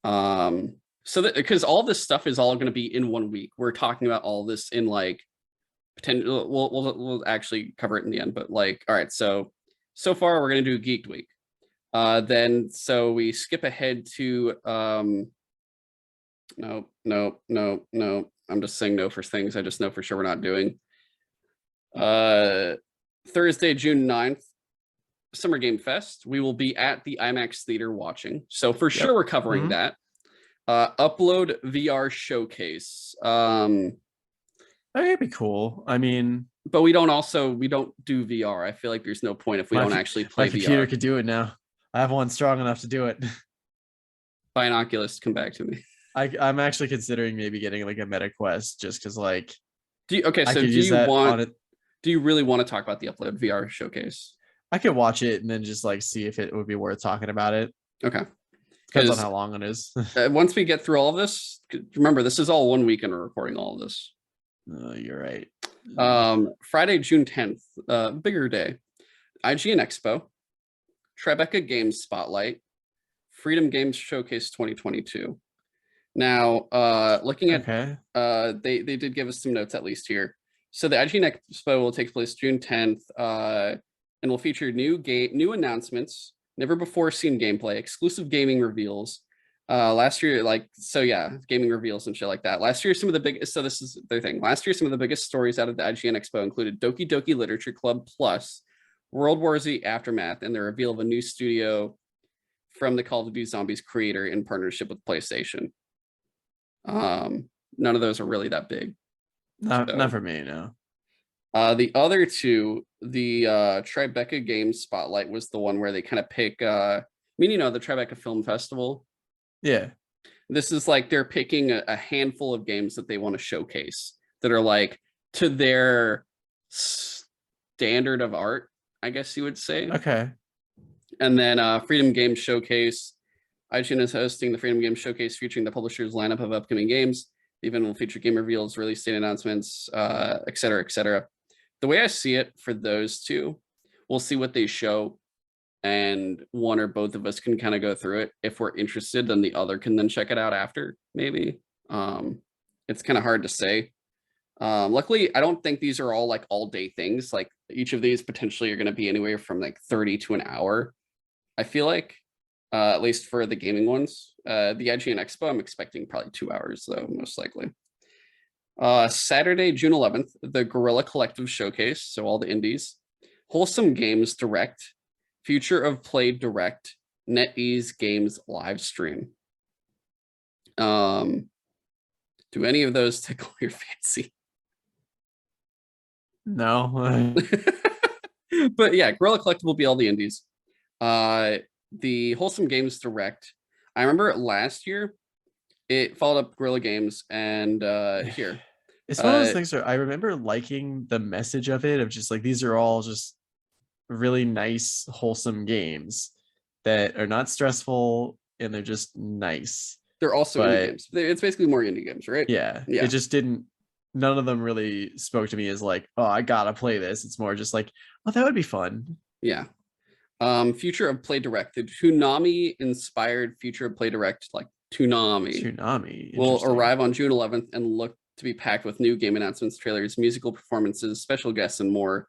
So that because all this stuff is all going to be in 1 week. We're talking about all this in like potential. We'll actually cover it in the end. But like, all right. So far we're going to do Geeked Week. Then so we skip ahead to no. I'm just saying no for things I just know for sure we're not doing. Thursday, June 9th, Summer Game Fest. We will be at the IMAX theater watching. So for sure we're covering that. Upload VR showcase. That'd be cool. I mean, But we don't do VR. I feel like there's no point if we don't actually play my computer VR. could do it now. I have one strong enough to do it. Buy an Oculus, come back to me. I'm actually considering maybe getting like a Meta Quest just because like Do you really want to talk about the Upload VR showcase? I could watch it and then just like see if it would be worth talking about it. Okay. Depends on how long it is. Once we get through all of this, remember this is all 1 week and we're recording all of this. You're right. Friday, June 10th, bigger day. IGN Expo, Tribeca Games Spotlight, Freedom Games Showcase 2022. Now, looking at they did give us some notes at least here. So the IGN Expo will take place June 10th, and will feature new announcements, never before seen gameplay, exclusive gaming reveals. Last year, gaming reveals and shit like that. Last year, some of the biggest. So this is their thing. Last year, some of the biggest stories out of the IGN Expo included Doki Doki Literature Club Plus, World War Z Aftermath, and the reveal of a new studio from the Call of Duty Zombies creator in partnership with PlayStation. None of those are really that big. Not for me, no. The other two, the Tribeca Games Spotlight was the one where they kind of pick the Tribeca Film Festival. Yeah. This is like they're picking a handful of games that they want to showcase that are like to their standard of art, I guess you would say. Okay. And then Freedom Games Showcase. IGN is hosting the Freedom Games Showcase featuring the publisher's lineup of upcoming games. The event will feature game reveals, release date announcements, et cetera, et cetera. The way I see it for those two, we'll see what they show, and one or both of us can kind of go through it. If we're interested, then the other can then check it out after, maybe. It's kind of hard to say. Luckily, I don't think these are all like all day things. Like each of these potentially are going to be anywhere from like 30 to an hour. I feel like, at least for the gaming ones. The IGN Expo, I'm expecting probably 2 hours though, most likely. Saturday, June 11th, the Guerrilla Collective Showcase, so all the indies. Wholesome Games Direct, Future of Play Direct, NetEase Games live stream. Do any of those tickle your fancy? No. But yeah, Guerrilla Collective will be all the indies. The Wholesome Games Direct, I remember last year it followed up Guerrilla Games, and here it's one of those things where I remember liking the message of it, of just like these are all just really nice, wholesome games that are not stressful and they're just nice. They're also indie games. It's basically more indie games, right? Yeah. It just didn't none of them really spoke to me as like, oh, I gotta play this. It's more just like, oh, that would be fun. Yeah. Future of Play Direct. The Toonami inspired Future of Play Direct, like Toonami, Toonami, will interesting. arrive on June 11th and look to be packed with new game announcements, trailers, musical performances, special guests, and more.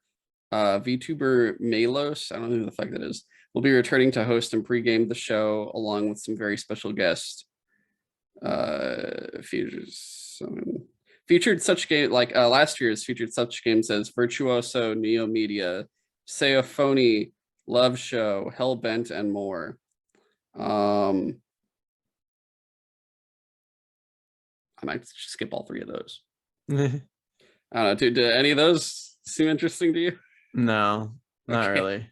VTuber Malos, I don't know who the fuck that is, will be returning to host and pregame the show along with some very special guests. Featured such game like last year's featured such games as Virtuoso, Neo Media, Seophony, Love Show, Hellbent, and more. I might just skip all three of those. I don't know. Do any of those seem interesting to you? No, not Okay. really.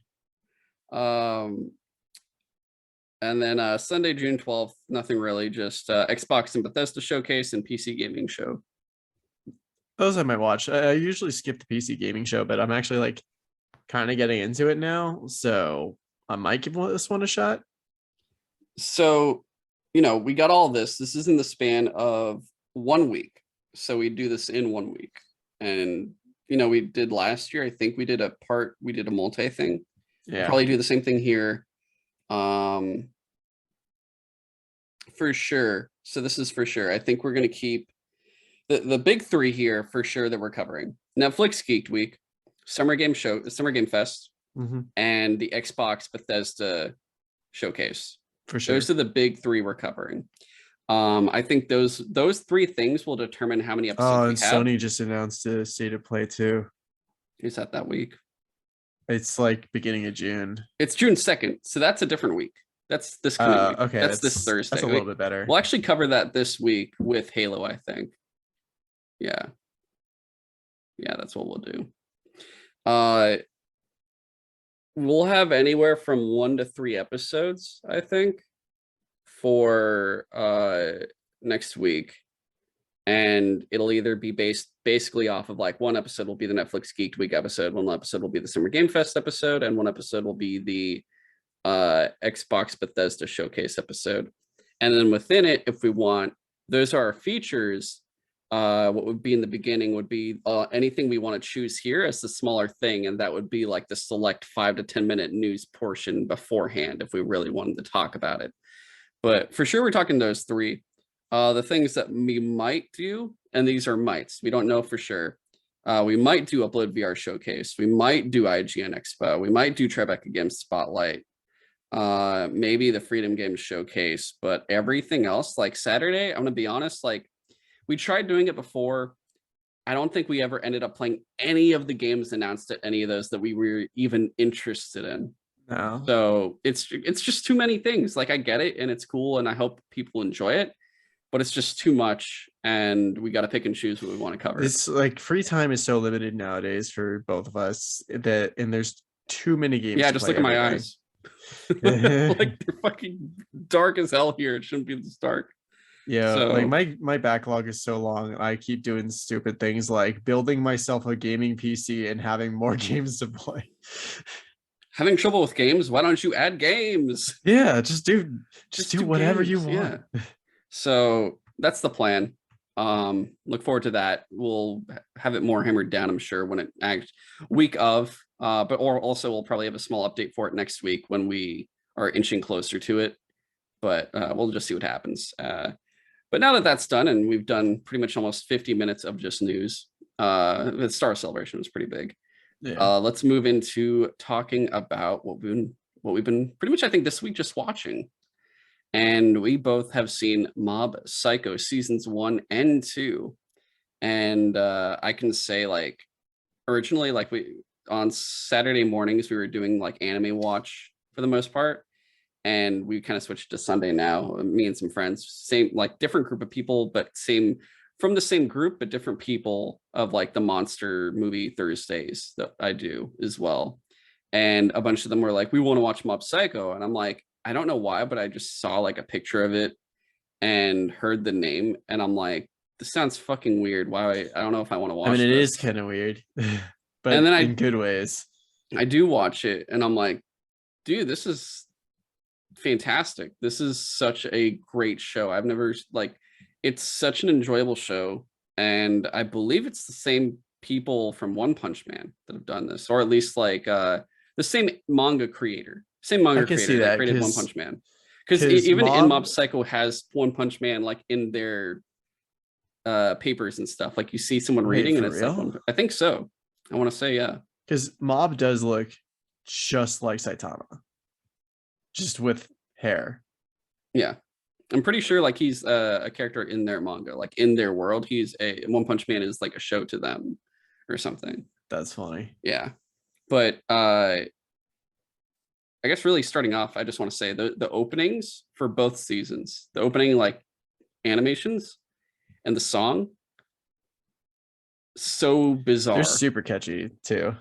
And then Sunday, June 12th, nothing really, just Xbox and Bethesda showcase and PC gaming show. Those I might watch. I usually skip the PC gaming show, but I'm actually like kind of getting into it now, so I might give this one a shot. So, you know, we got all this. This is in the span of 1 week. So we do this in 1 week. And, you know, we did last year. I think we did a multi thing. Yeah. We'll probably do the same thing here. For sure. So this is for sure. I think we're going to keep the big three here for sure that we're covering. Netflix Geek Week, Summer Game Fest, and the Xbox Bethesda showcase. For sure. Those are the big three we're covering. I think those three things will determine how many episodes we have. Sony just announced a State of Play too. Is that week? It's like beginning of June. It's June 2nd, so that's a different week. That's this coming week. Okay, that's this Thursday. That's a little bit better. We'll actually cover that this week with Halo, I think. Yeah, that's what we'll do. We'll have anywhere from 1 to 3 episodes, I think, for next week, and it'll either be basically off of like one episode will be the Netflix Geek Week episode, one episode will be the Summer Game Fest episode, and one episode will be the Xbox Bethesda showcase episode. And then within it, if we want, those are our features. What would be in the beginning would be anything we want to choose here as the smaller thing, and that would be like the select 5 to 10 minute news portion beforehand if we really wanted to talk about it. But for sure, we're talking those three. The things that we might do, and these are mights, we don't know for sure. We might do Upload VR Showcase. We might do IGN Expo. We might do Tribeca Games Spotlight. Maybe the Freedom Games Showcase. But everything else, like Saturday, I'm going to be honest, like we tried doing it before. I don't think we ever ended up playing any of the games announced at any of those that we were even interested in. No. So it's just too many things. Like I get it and it's cool and I hope people enjoy it, but it's just too much and we got to pick and choose what we want to cover. It's like free time is so limited nowadays for both of us and there's too many games. Yeah, just look at my eyes. Like they're fucking dark as hell here. It shouldn't be this dark. Yeah, so, like my backlog is so long. I keep doing stupid things like building myself a gaming PC and having more games to play. Having trouble with games? Why don't you add games? Yeah, just do whatever games. You want. Yeah. So that's the plan. Look forward to that. We'll have it more hammered down, I'm sure, when it acts week of. Or also we'll probably have a small update for it next week when we are inching closer to it. But we'll just see what happens. But now that that's done, and we've done pretty much almost 50 minutes of just news, the Star Celebration was pretty big. Yeah. Let's move into talking about what we've been pretty much, I think, this week just watching. And we both have seen Mob Psycho seasons 1 and 2. And I can say, like, originally, like on Saturday mornings, we were doing like anime watch for the most part. And we kind of switched to Sunday now, me and some friends, same, like different group of people, but from the same group, but different people of like the monster movie Thursdays that I do as well. And a bunch of them were like, we want to watch Mob Psycho. And I'm like, I don't know why, but I just saw like a picture of it and heard the name. And I'm like, this sounds fucking weird. Why? I don't know if I want to watch it. I mean, it is kind of weird, but and then in good ways. I do watch it and I'm like, dude, this is fantastic. This is such a great show. I've never, like, it's such an enjoyable show. and I believe it's the same people from One Punch Man that have done this, or at least like the same manga creator, I can see that that created One because Punch Man. Because even in Mob. Mob Psycho has One Punch Man like in their papers and stuff. Like you see someone Wait, reading, and for it's like real? one. I think so. I want to say yeah. Because Mob does look just like Saitama, just with hair. Yeah. I'm pretty sure like he's a character in their manga, like in their world. He's a One Punch Man is like a show to them or something. That's funny. Yeah. But I guess really starting off, I just want to say the openings for both seasons, the opening like animations and the song, so They're bizarre. super catchy too.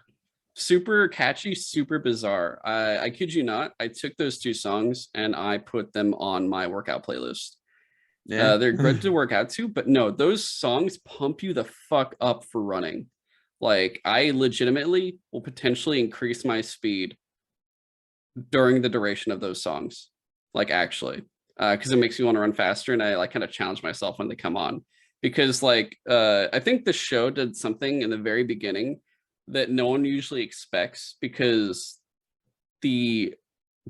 Super catchy, super bizarre. I kid you not. I took those two songs and I put them on my workout playlist. Yeah. They're good to work out to, but no, those songs pump you the fuck up for running. Like I legitimately will potentially increase my speed during the duration of those songs. Like actually, because it makes me want to run faster, and I like kind of challenge myself when they come on. Because like I think the show did something in the very beginning that no one usually expects, because the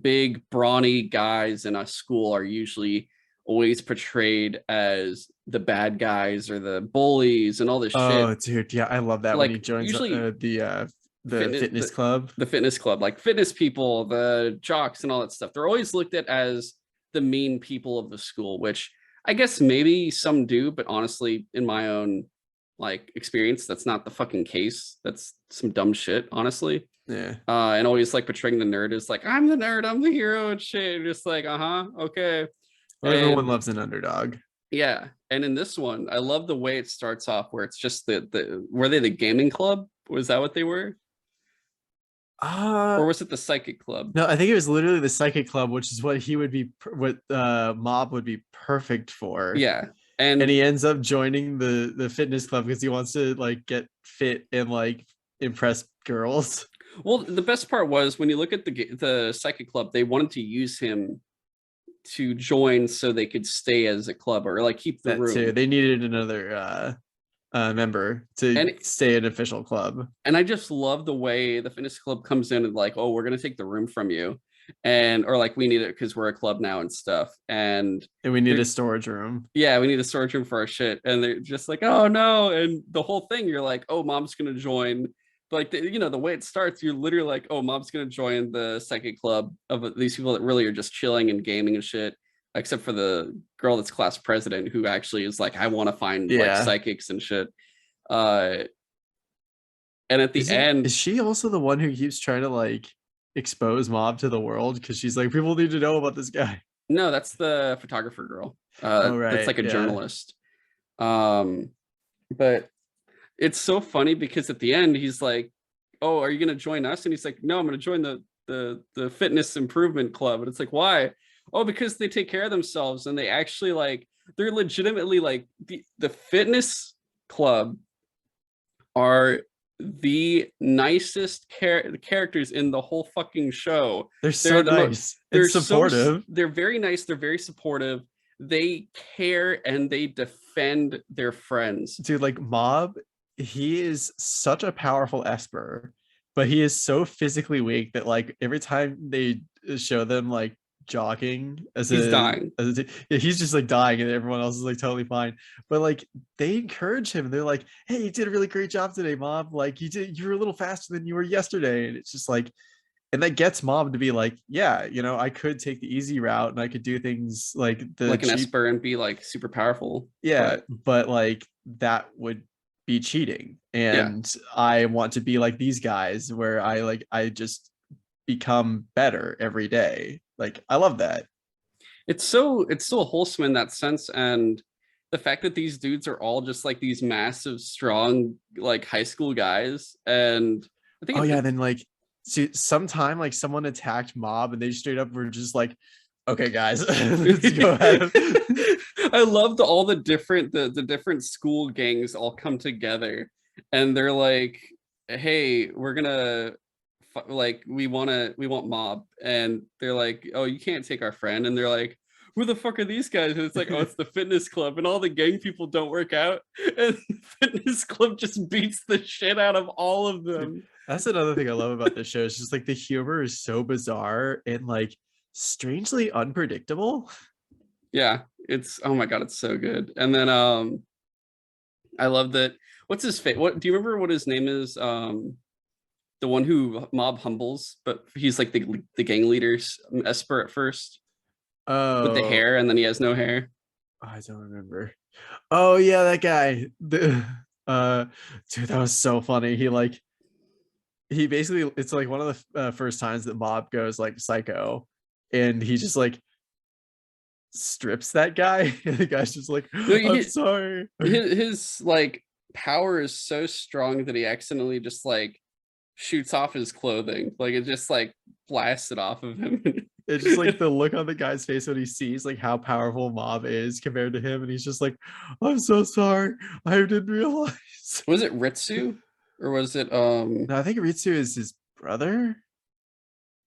big brawny guys in a school are usually always portrayed as the bad guys or the bullies and all this shit. Oh, dude, yeah, I love that when he Like joins usually the fitness fitness club. the fitness club, like fitness people, the jocks and all that stuff, they're always looked at as the mean people of the school, which I guess maybe some do, but honestly, in my own like experience, that's not the fucking case. That's some dumb shit, honestly. Yeah, And always like portraying the nerd as like, I'm the nerd, I'm the hero and shit. Just like, okay. well, everyone And loves an underdog. yeah, and in this one, I love the way it starts off, where it's just the were they the gaming club? Was that what they were? Uh Or was it the psychic club? no, I think it was literally the psychic club, which is what he would be, what Mob would be perfect for. Yeah. And And he ends up joining the fitness club because he wants to like get fit and like impress girls. well, the best part was when you look at the psychic club, they wanted to use him to join so they could stay as a club or like keep the That too. room. They needed another member to And stay an official club. and I just love the way the fitness club comes in and like, oh, we're gonna take the room from you, and or like we need it because we're a club now and stuff. And And we need they're a storage room. yeah, we need a storage room for our shit. And they're just like, oh no. And the whole thing, you're like, oh, mom's gonna join. Like the way it starts, you're literally like, oh, mom's gonna join the psychic club of these people that really are just chilling and gaming and shit. Except for the girl that's class president, who actually is like, I want to find like Yeah. psychics and shit. Uh, and at the Isn't end, is she also the one who keeps trying to like expose Mob to the world? Because she's like, people need to know about this guy. no, that's the photographer girl. Oh That's right. like a Yeah. journalist. Um, but it's so funny because at the end he's like, "Oh, are you gonna join us?" And he's like, "No, I'm gonna join the fitness improvement club." And it's like, "Why?" Oh, because they take care of themselves and they actually like they're legitimately like the fitness club are the nicest characters in the whole fucking show. They're so They're the nice and they're so supportive. they're very nice, they're very supportive. They care and they defend their friends. Dude, like Mob, he is such a powerful Esper, but he is so physically weak that like every time they show them like jogging He's dying. yeah, he's just like dying and everyone else is like totally fine. But like they encourage him. They're like, hey, you did a really great job today, Mob. Like you were a little faster than you were yesterday. And it's just like, and that gets Mob to be like, yeah, I could take the easy route and I could do things like the Like an cheap. Esper and be like super powerful. Yeah, But but like that would be cheating. yeah, And I want to be like these guys where I just become better every day. Like I love that. it's so wholesome in that sense. And the fact that these dudes are all just like these massive, strong, like high school guys. And I Oh think yeah, then like see sometime like someone attacked Mob and they straight up were just like, okay guys, let's go ahead. I loved all the different school gangs all come together and they're like, hey, we're gonna like we want Mob. And they're like, oh, you can't take our friend. And they're like, who the fuck are these guys? And it's like, oh, it's the fitness club, and all the gang people don't work out, and the fitness club just beats the shit out of all of them. That's another thing I love about this show. It's just like the humor is so bizarre and like strangely unpredictable. Yeah, it's, oh my god, it's so good. And then I love that. What's his face? What do you remember what his name is? The one who Mob humbles, but he's like the gang leader's Esper at first with the Oh, hair, and then he has no hair. I don't remember. Oh yeah, that guy. Dude, that was so funny. He basically, it's like one of the first times that Mob goes like psycho, and he just like strips that guy, and the guy's just like, No, I'm sorry. his like power is so strong that he accidentally just like shoots off his clothing. Like it just like blasts it off of him. It's just like the look on the guy's face when he sees like how powerful Mob is compared to him, and he's just like, I'm so sorry, I didn't realize. Was it Ritsu or was it No, I think Ritsu is his brother.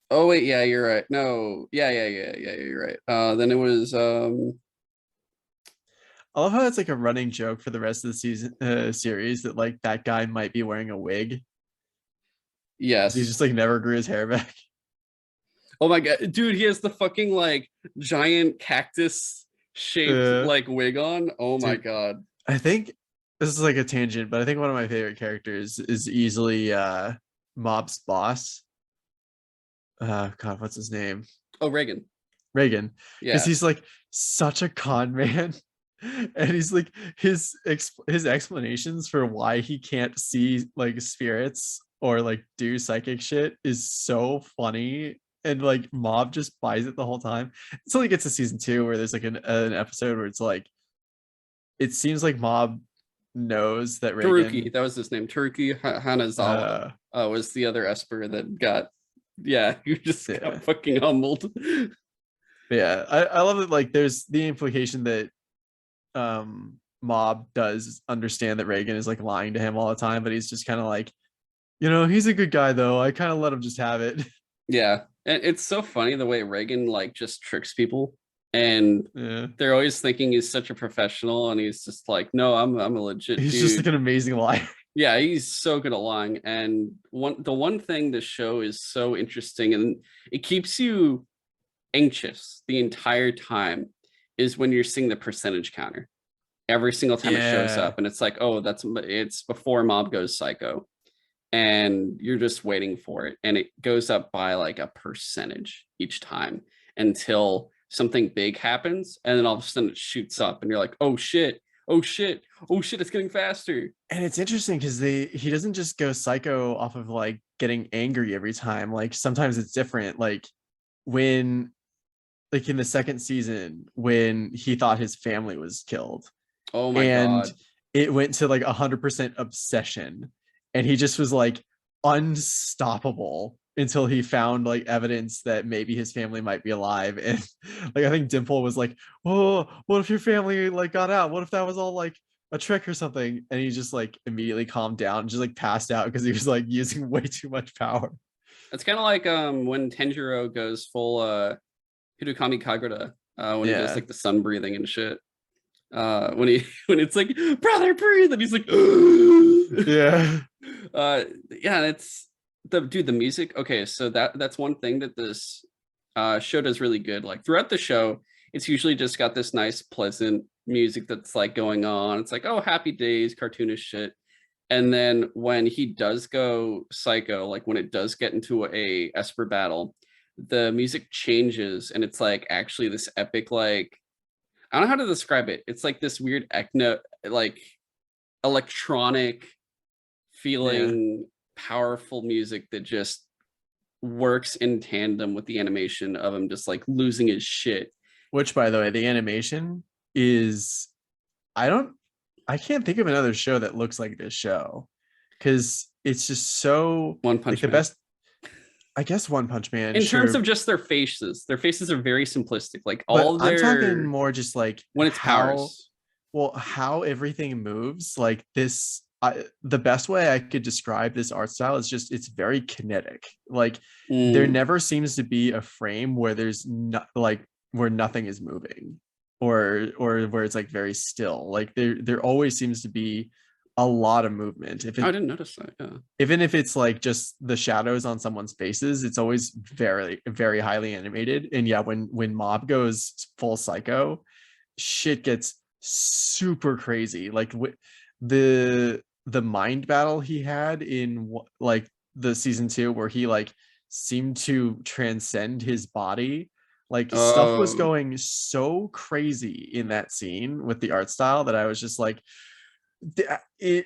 oh wait, yeah, you're right. No, yeah, you're right. Then it was I love how it's like a running joke for the rest of the season series that like that guy might be wearing a wig. He yes. just like never grew his hair back. Oh my god, dude, he has the fucking like giant cactus shaped Uh, like wig on. Oh my dude, god. I think this is like a tangent, but I think one of my favorite characters is easily Mob's boss. God, what's his name? Oh, Reagan. Reagan, because Yeah. he's like such a con man. And he's like his explanations for why he can't see like spirits or like do psychic shit is so funny, and like Mob just buys it the whole time until he gets to season 2 where there's like an episode where it's like it seems like Mob knows that Taruki, Reagan that was his name. Taruki Hanazawa was the other Esper that got, yeah, you just yeah, got fucking humbled. yeah, I love it. Like there's the implication that Mob does understand that Reagan is like lying to him all the time, but he's just kind of like, he's a good guy though, I kind of let him just have it. Yeah. And it's so funny the way Reagan like just tricks people, and Yeah, they're always thinking he's such a professional, and he's just like, no, I'm a legit he's just like dude. an amazing liar. Yeah, he's so good at lying. And the one thing this show is so interesting, and it keeps you anxious the entire time, is when you're seeing the percentage counter every single time it shows Yeah, up, and it's like, oh, it's before Mob goes psycho, and you're just waiting for it, and it goes up by like a percentage each time until something big happens, and then all of a sudden it shoots up, and you're like, oh shit, oh shit, oh shit, it's getting faster. and it's interesting because he doesn't just go psycho off of like getting angry every time. Like sometimes it's different. When like in the second season when he thought his family was killed, Oh my and god. it went to like 100% obsession, and he just was like unstoppable until he found like evidence that maybe his family might be alive. And like I think Dimple was like, oh, what if your family like got out, what if that was all like a trick or something, and he just like immediately calmed down and just like passed out because he was like using way too much power. It's kind of like when Tenjiro goes full Hidokami Kagura, when he does Yeah, like the sun breathing and shit. When he when it's like, brother, breathe, and he's like yeah, yeah, it's the music. Okay, so that's one thing that this show does really good. Like throughout the show, it's usually just got this nice pleasant music that's like going on. It's like, oh, happy days, cartoonish shit. And then when he does go psycho, like when it does get into a Esper battle, the music changes, and it's like actually this epic, like, I don't know how to describe it. It's like this weird ecno, like electronic yeah. feeling, powerful music that just works in tandem with the animation of him just like losing his shit. Which, by the way, the animation is, I don't, I can't think of another show that looks like this show, because it's just so One like Punch the Man. best. I guess One Punch Man, In terms sure, of just their faces are very simplistic. Like but all I'm talking their, more just like when it's how, powers. well, how everything moves. Like this, the best way I could describe this art style is just it's very kinetic. Like there Mm, never seems to be a frame where there's not like where nothing is moving, or where it's like very still. Like there always seems to be a lot of movement. I didn't notice that. Yeah. Even if it's like just the shadows on someone's faces, it's always very, very highly animated. And yeah, when Mob goes full psycho, shit gets super crazy. Like the mind battle he had in like the season 2, where he like seemed to transcend his body. Like stuff was Oh, going so crazy in that scene with the art style that I was just like, it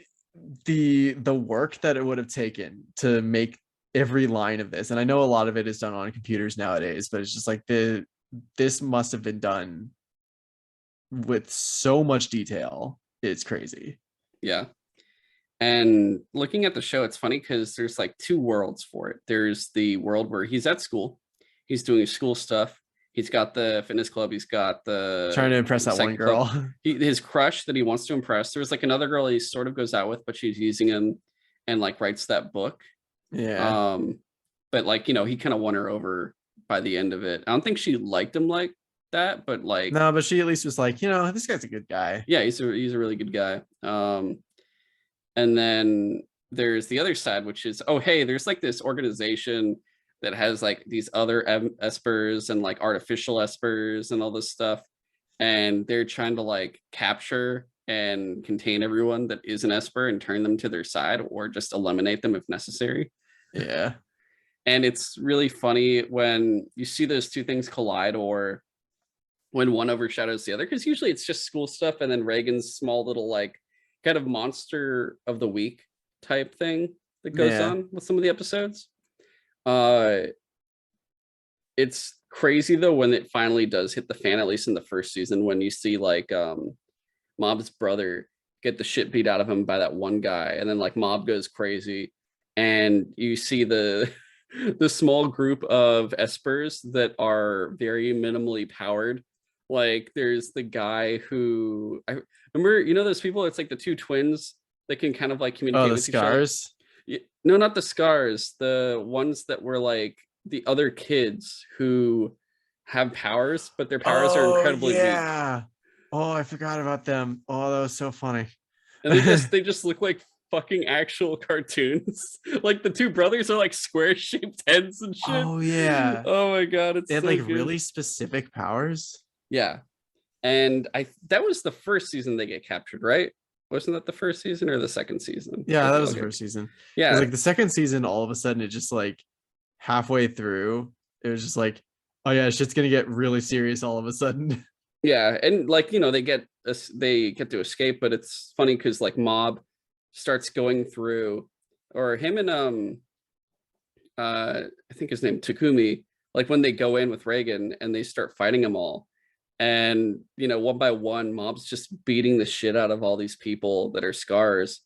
the work that it would have taken to make every line of this, and I know a lot of it is done on computers nowadays, but it's just like this must have been done with so much detail. It's crazy. yeah. And looking at the show, it's funny because there's like two worlds for it. There's the world where he's at school, he's doing school stuff. He's got the fitness club. He's got Trying the to impress that one psychic club. girl. His crush that he wants to impress. There's like another girl he sort of goes out with, but she's using him and like writes that book. Yeah. Um, but like, you know, he kind of won her over by the end of it. I don't think she liked him like that, but like, No, but she at least was like, this guy's a good guy. yeah, he's a really good guy. And then there's the other side, which is, oh, hey, there's like this organization that has like these other espers and like artificial espers and all this stuff. And they're trying to like capture and contain everyone that is an esper and turn them to their side, or just eliminate them if necessary. Yeah. And it's really funny when you see those two things collide, or when one overshadows the other, because usually it's just school stuff and then Reagan's small little like kind of monster of the week type thing that goes Yeah. on with some of the episodes. It's crazy though when it finally does hit the fan, at least in the first season, when you see like Mob's brother get the shit beat out of him by that one guy, and then like Mob goes crazy, and you see the the small group of espers that are very minimally powered. Like there's the guy who, I remember, you know, those people, it's like the two twins that can kind of like Oh, communicate the with each other. scars. No, not the scars, the ones that were like the other kids who have powers, but their powers are Oh incredibly weak. yeah. Oh, I forgot about them. Oh, that was so funny. And they just look like fucking actual cartoons. Like the two brothers are like square shaped heads and shit. Oh yeah. Oh my god, They it's had so like good. really specific powers. Yeah. And that was the first season they get captured, right? Wasn't that the first seson or the second season? Yeah, that was the Okay. first season. Yeah. Because like the second season, all of a sudden it just like halfway through, it was just like, oh yeah, shit's gonna get really serious all of a sudden. Yeah, and like, you know, they get to escape, but it's funny because like Mob starts going through, or him and I think his name Takumi, like when they go in with Reagan and they start fighting them all, and you know, one by one Mob's just beating the shit out of all these people that are scars,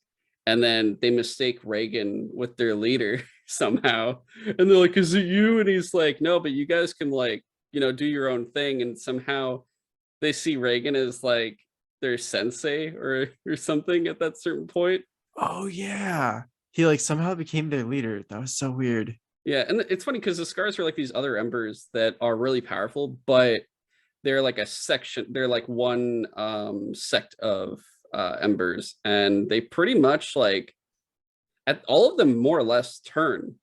and then they mistake Reagan with their leader somehow, and they're like, is it you? And he's like, no, but you guys can like, you know, do your own thing. And somehow they see Reagan as like their sensei or something at that certain point. Oh yeah. He like somehow became their leader. That was so weird. Yeah, and it's funny because the scars are like these other embers that are really powerful, but they're like a section, they're like one sect of embers, and they pretty much like at all of them more or less turn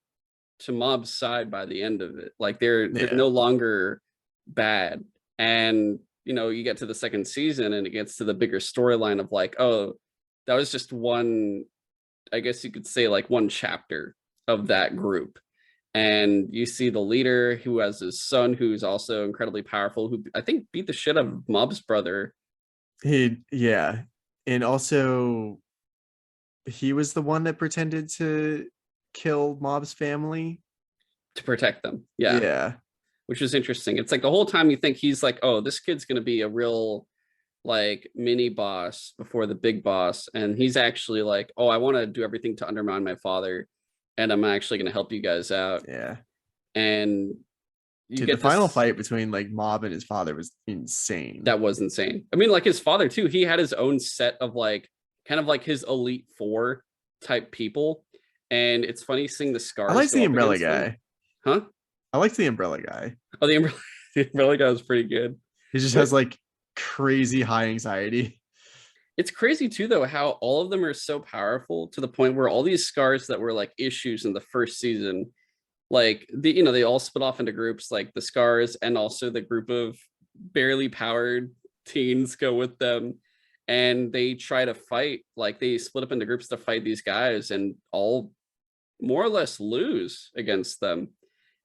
to Mob's side by the end of it. Like they're Yeah. no longer bad. And you know, you get to the second season and it gets to the bigger storyline of like, oh, that was just one, I guess you could say like one chapter of that group. And you see the leader who has his son who's also incredibly powerful, who I think beat the shit out of Mob's brother. Yeah. And also he was the one that pretended to kill Mob's family. To protect them. Yeah. Yeah. Which is interesting. It's like the whole time you think he's like, oh, this kid's gonna be a real like mini boss before the big boss, and he's actually like, oh, I want to do everything to undermine my father, and I'm actually going to help you guys out. Yeah. And you Dude, get the final this, fight between like Mob and his father was insane. that was insane. I mean, like his father too, he had his own set of like kind of like his elite four type people, and it's funny seeing the scars. I liked go the up umbrella against them. guy. Huh? I liked the umbrella guy. Oh, the umbrella. Really guy was pretty good. He just But has like crazy high anxiety. it's crazy too, though, how all of them are so powerful to the point where all these scars that were like issues in the first season, like they all split off into groups, like the scars and also the group of barely powered teens go with them, and they try to fight. Like they split up into groups to fight these guys, and all more or less lose against them.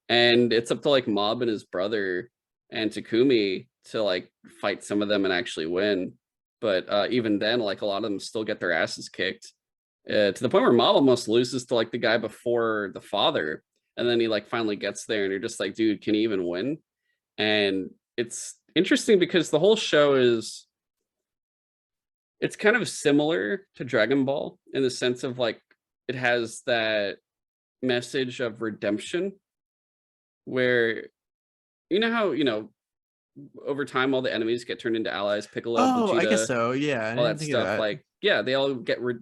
And it's up to like Mob and his brother and Takumi to like fight some of them and actually win. But even then, like a lot of them still get their asses kicked, to the point where Mob almost loses to like the guy before the father, and then he like finally gets there, and you're just like, dude, can he even win? And it's interesting because the whole show is, it's kind of similar to Dragon Ball in the sense of like it has that message of redemption where how over time all the enemies get turned into allies, Piccolo, Oh, I guess Vegeta, so. Yeah, I all didn't that think of stuff. that. Like yeah, they all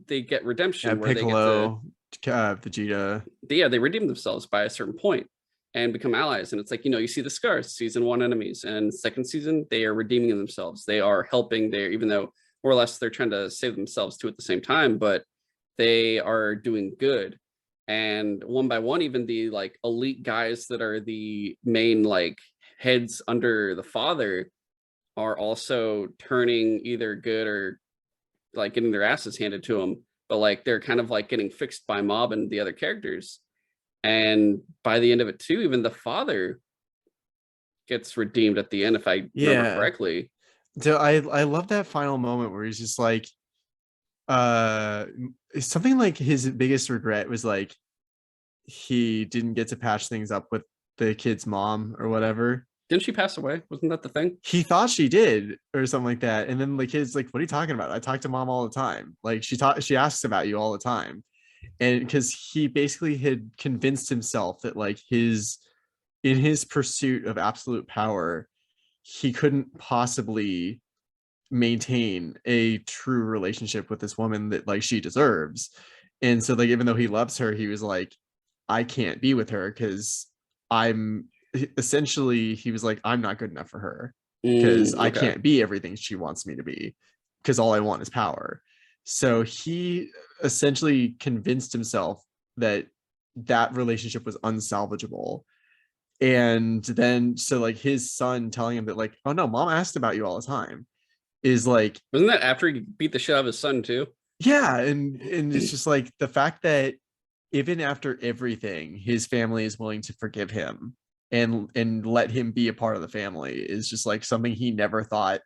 they get Yeah, redemption where they get to, Piccolo, Vegeta. yeah, they redeem themselves by a certain point and become allies. And it's like, you see the scars, season one enemies, and second season they are redeeming themselves, they are helping there, even though more or less they're trying to save themselves too at the same time, but they are doing good. And one by one, even the like elite guys that are the main like heads under the father are also turning either good or like getting their asses handed to them, but like they're kind of like getting fixed by Mob and the other characters. And by the end of it too, even the father gets redeemed at the end, if I remember Yeah. correctly. So I love that final moment where he's just like, uh, something like his biggest regret was like he didn't get to patch things up with the kid's mom or whatever. Didn't she pass away? Wasn't that the thing? He thought she did or something like that, and then the kid's like, "What are you talking about? I talk to mom all the time. Like she asks about you all the time." And because he basically had convinced himself that like in his pursuit of absolute power, he couldn't possibly maintain a true relationship with this woman that like she deserves. And so like even though he loves her, he was like, I can't be with her because I'm essentially, he was like, I'm not good enough for her because I Okay. can't be everything she wants me to be because all I want is power. So he essentially convinced himself that that relationship was unsalvageable. And then so like his son telling him that like, oh no, mom asked about you all the time, is like, Wasn't that after he beat the shit out of his son too? yeah. And it's just like the fact that even after everything, his family is willing to forgive him and let him be a part of the family is just like something he never thought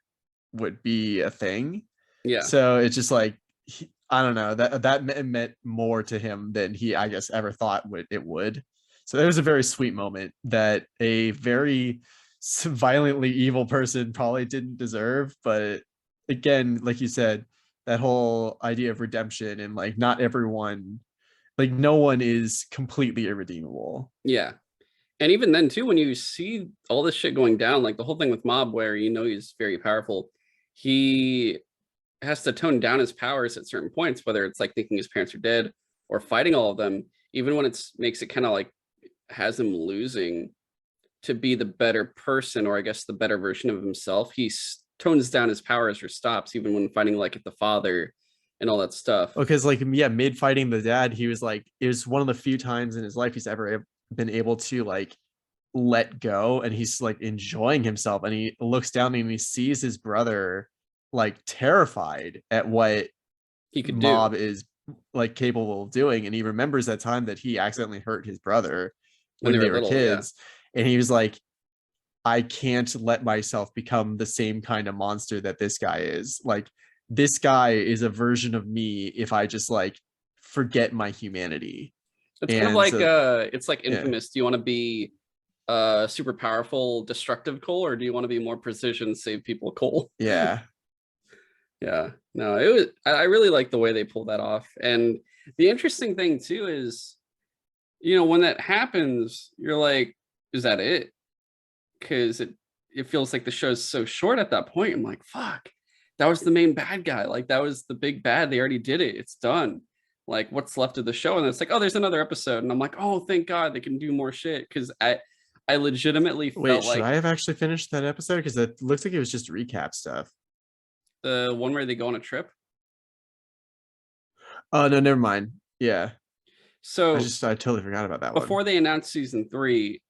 would be a thing. Yeah. So it's just like I don't know, that meant more to him than he I guess ever thought it would. So that was a very sweet moment that a very violently evil person probably didn't deserve. But again, like you said, that whole idea of redemption and like not everyone, like no one is completely irredeemable. Yeah. And even then too, when you see all this shit going down, like the whole thing with Mob where he's very powerful, he has to tone down his powers at certain points, whether it's like thinking his parents are dead or fighting all of them, even when it's makes it kind of like has him losing to be the better person, or I guess the better version of himself. He tones down his powers or stops, even when fighting like at the father and all that stuff. Because like yeah, mid fighting the dad, he was like, it was one of the few times in his life he's ever been able to like let go, and he's like enjoying himself, and he looks down and he sees his brother like terrified at what He could do Mob is like capable of doing, and he remembers that time that he accidentally hurt his brother when when they were they were little. Yeah. kids, and he was like, I can't let myself become the same kind of monster that this guy is. Like this guy is a version of me if I just like forget my humanity. It's kind of And like so it's like yeah, Infamous. Do you want to be super powerful destructive Cole, or do you want to be more precision save people Cole? yeah. Yeah, no, it was, I really like the way they pulled that off. And the interesting thing too is, when that happens, you're like, is that it? Because it feels like the show's so short at that point. I'm like, fuck, that was the main bad guy. Like that was the big bad. They already did it. It's done. Like what's left of the show? And it's like, oh, there's another episode. And I'm like, oh, thank God they can do more shit. Because I legitimately Wait, felt should like I have actually finished that episode? Because it looks like it was just recap stuff. the one where they go on a trip. Oh no, never mind. Yeah, So I totally forgot about that one. before they announced season 3,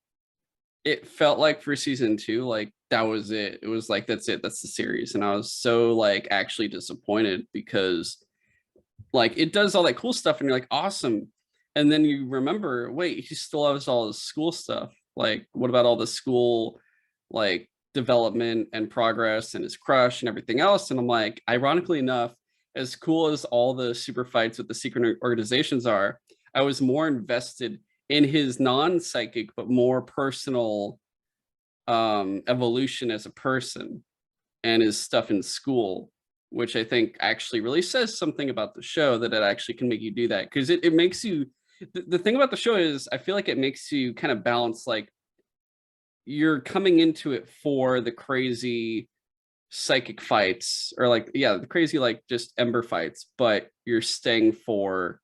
it felt like for season 2, like that was it. It was like that's it, that's the series. And I was so like actually disappointed because like it does all that cool stuff and you're like awesome. And then you remember, wait, he still has all his school stuff. Like, what about all the school like development and progress and his crush and everything else? And I'm like, ironically enough, as cool as all the super fights with the secret organizations are, I was more invested in his non-psychic but more personal evolution as a person and his stuff in school, which I think actually really says something about the show, that it actually can make you do that. Because it makes you, the thing about the show is I feel like it makes you kind of balance, like you're coming into it for the crazy psychic fights, or like, yeah, the crazy like just ember fights, but you're staying for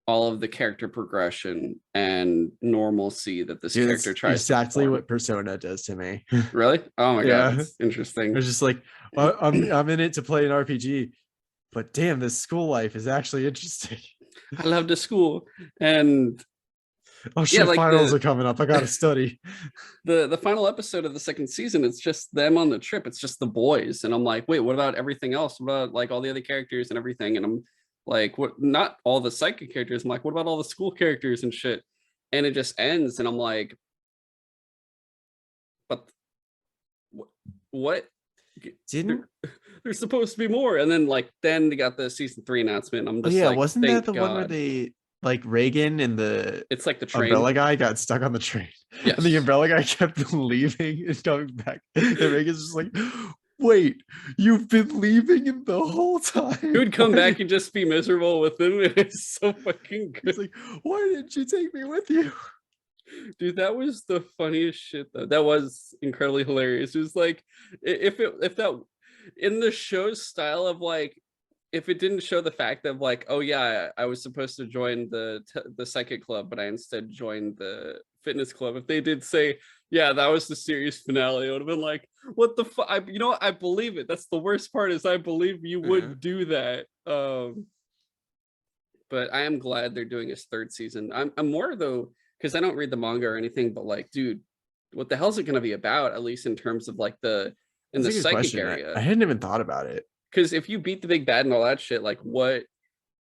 all of the character progression and normalcy that this Dude, character that's tries to exactly perform. what Persona does to me. Really? Oh my god, Yeah, that's interesting. it's just like I'm in it to play an RPG, but damn, this school life is actually interesting. I love the school. And Oh yeah, shit, like finals are coming up. I gotta study. the final episode of the second season, it's just them on the trip, it's just the boys, and I'm like, wait, what about everything else? What about like all the other characters and everything? And I'm like, what, not all the psychic characters, I'm like, what about all the school characters and shit? And it just ends and I'm like, but what, Didn't there's supposed to be more. And then like then they got the season 3 announcement, I'm Oh just yeah, like, wasn't that thank the one where god. they like Reagan and the It's like the umbrella train. guy got stuck on the train and the Yes. umbrella guy kept leaving and coming back? And Reagan's just like, wait, you've been leaving him the whole He time. would come Why back did and just be miserable with him. It's so fucking he's good. like, why didn't you take me with you? Dude, that was the funniest shit though. That was incredibly hilarious. It was like if that in the show's style of like, if it didn't show the fact of like, oh yeah, I was supposed to join the psychic club, but I instead joined the fitness club. If they did say, yeah, that was the series finale, it would have been like, what the fuck? You know what? I believe it. That's the worst part, is I believe you Yeah. would do that. But I am glad they're doing his third season. I'm more though, because I don't read the manga or anything, but like, dude, what the hell is it going to be about? At least in terms of like the in That's the a good psychic question. I area. hadn't even thought about it. Because if you beat the big bad and all that shit, like what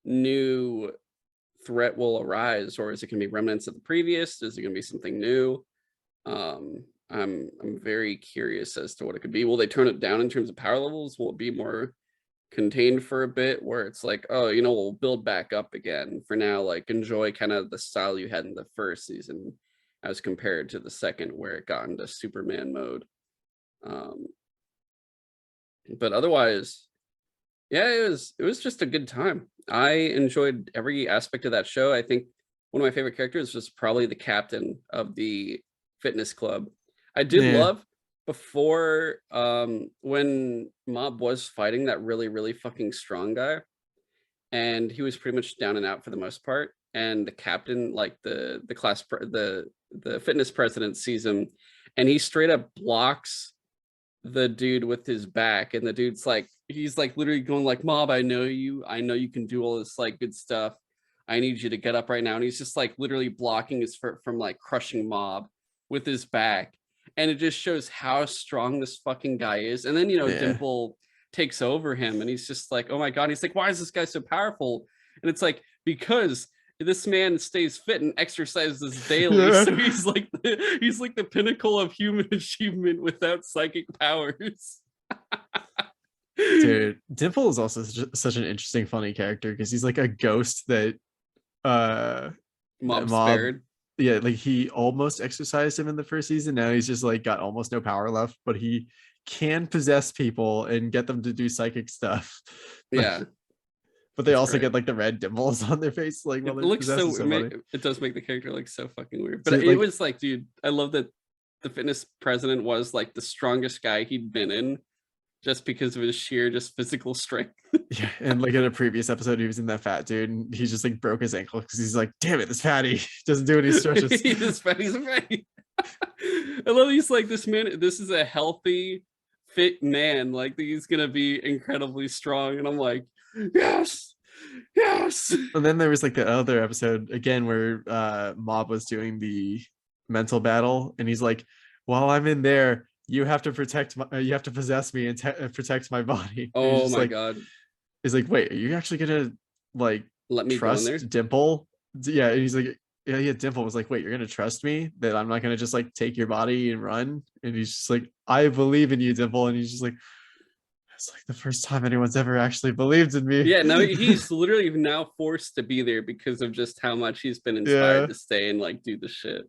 new threat will arise, or is it going to be remnants of the previous? Is it going to be something new? I'm very curious as to what it could be. Will they tone it down in terms of power levels? Will it be more contained for a bit, where it's like, oh, you know, we'll build back up again? For now, like enjoy kind of the style you had in the first season as compared to the second, where it got into Superman mode. um but otherwise, yeah, it was just a good time. I enjoyed every aspect of that show. I think one of my favorite characters was probably the captain of the fitness club. I did Yeah. love before, when Mob was fighting that really fucking strong guy, and he was pretty much down and out for the most part, and the captain, like the class the fitness president, sees him, and he straight up blocks the dude with his back, and the dude's like, he's like literally going like, Mob, I know you can do all this like good stuff, I need you to get up right now. And he's just like literally blocking his foot from like crushing Mob with his back. And it just shows how strong this fucking guy is. And then, you know, Yeah. Dimple takes over him, and he's just like, oh my god. And he's like, why is this guy so powerful? And it's like, because this man stays fit and exercises daily. Yeah. So he's like the pinnacle of human achievement without psychic powers. Dude, Dimple is also such an interesting, funny character because he's like a ghost that uh Mob Mob, spared. yeah, like he almost exercised him in the first season. Now he's just like got almost no power left, but he can possess people and get them to do psychic stuff. Yeah, But they that's also great. get like the red dimples on their face, like while It they're looks possessed. so, Is so funny. it does make the character look so fucking weird. But Dude, it like was like, dude, I love that the fitness president was like the strongest guy he'd been in, just because of his sheer just physical strength. yeah, and like in a previous episode, he was in that fat dude, and he just like broke his ankle because he's like, damn it, this fatty doesn't do any stretches. He's fatty. I love he's like, this man, this is a healthy, fit man. Like he's gonna be incredibly strong. And I'm like, yes, yes. And then there was like the other episode again where Mob was doing the mental battle, and he's like, "While I'm in there, you have to protect my, you have to possess me and protect my body." And he's Oh just my like, God. he's like, "Wait, are you actually gonna like Let me go in there. trust Dimple?" Yeah, and he's like, "Yeah, yeah." Dimple was like, "Wait, you're gonna trust me that I'm not gonna just like take your body and run?" And he's just like, "I believe in you, Dimple." And he's just like, "It's like the first time anyone's ever actually believed in me." Yeah, no, he's literally now forced to be there because of just how much he's been inspired Yeah. to stay and like do the shit.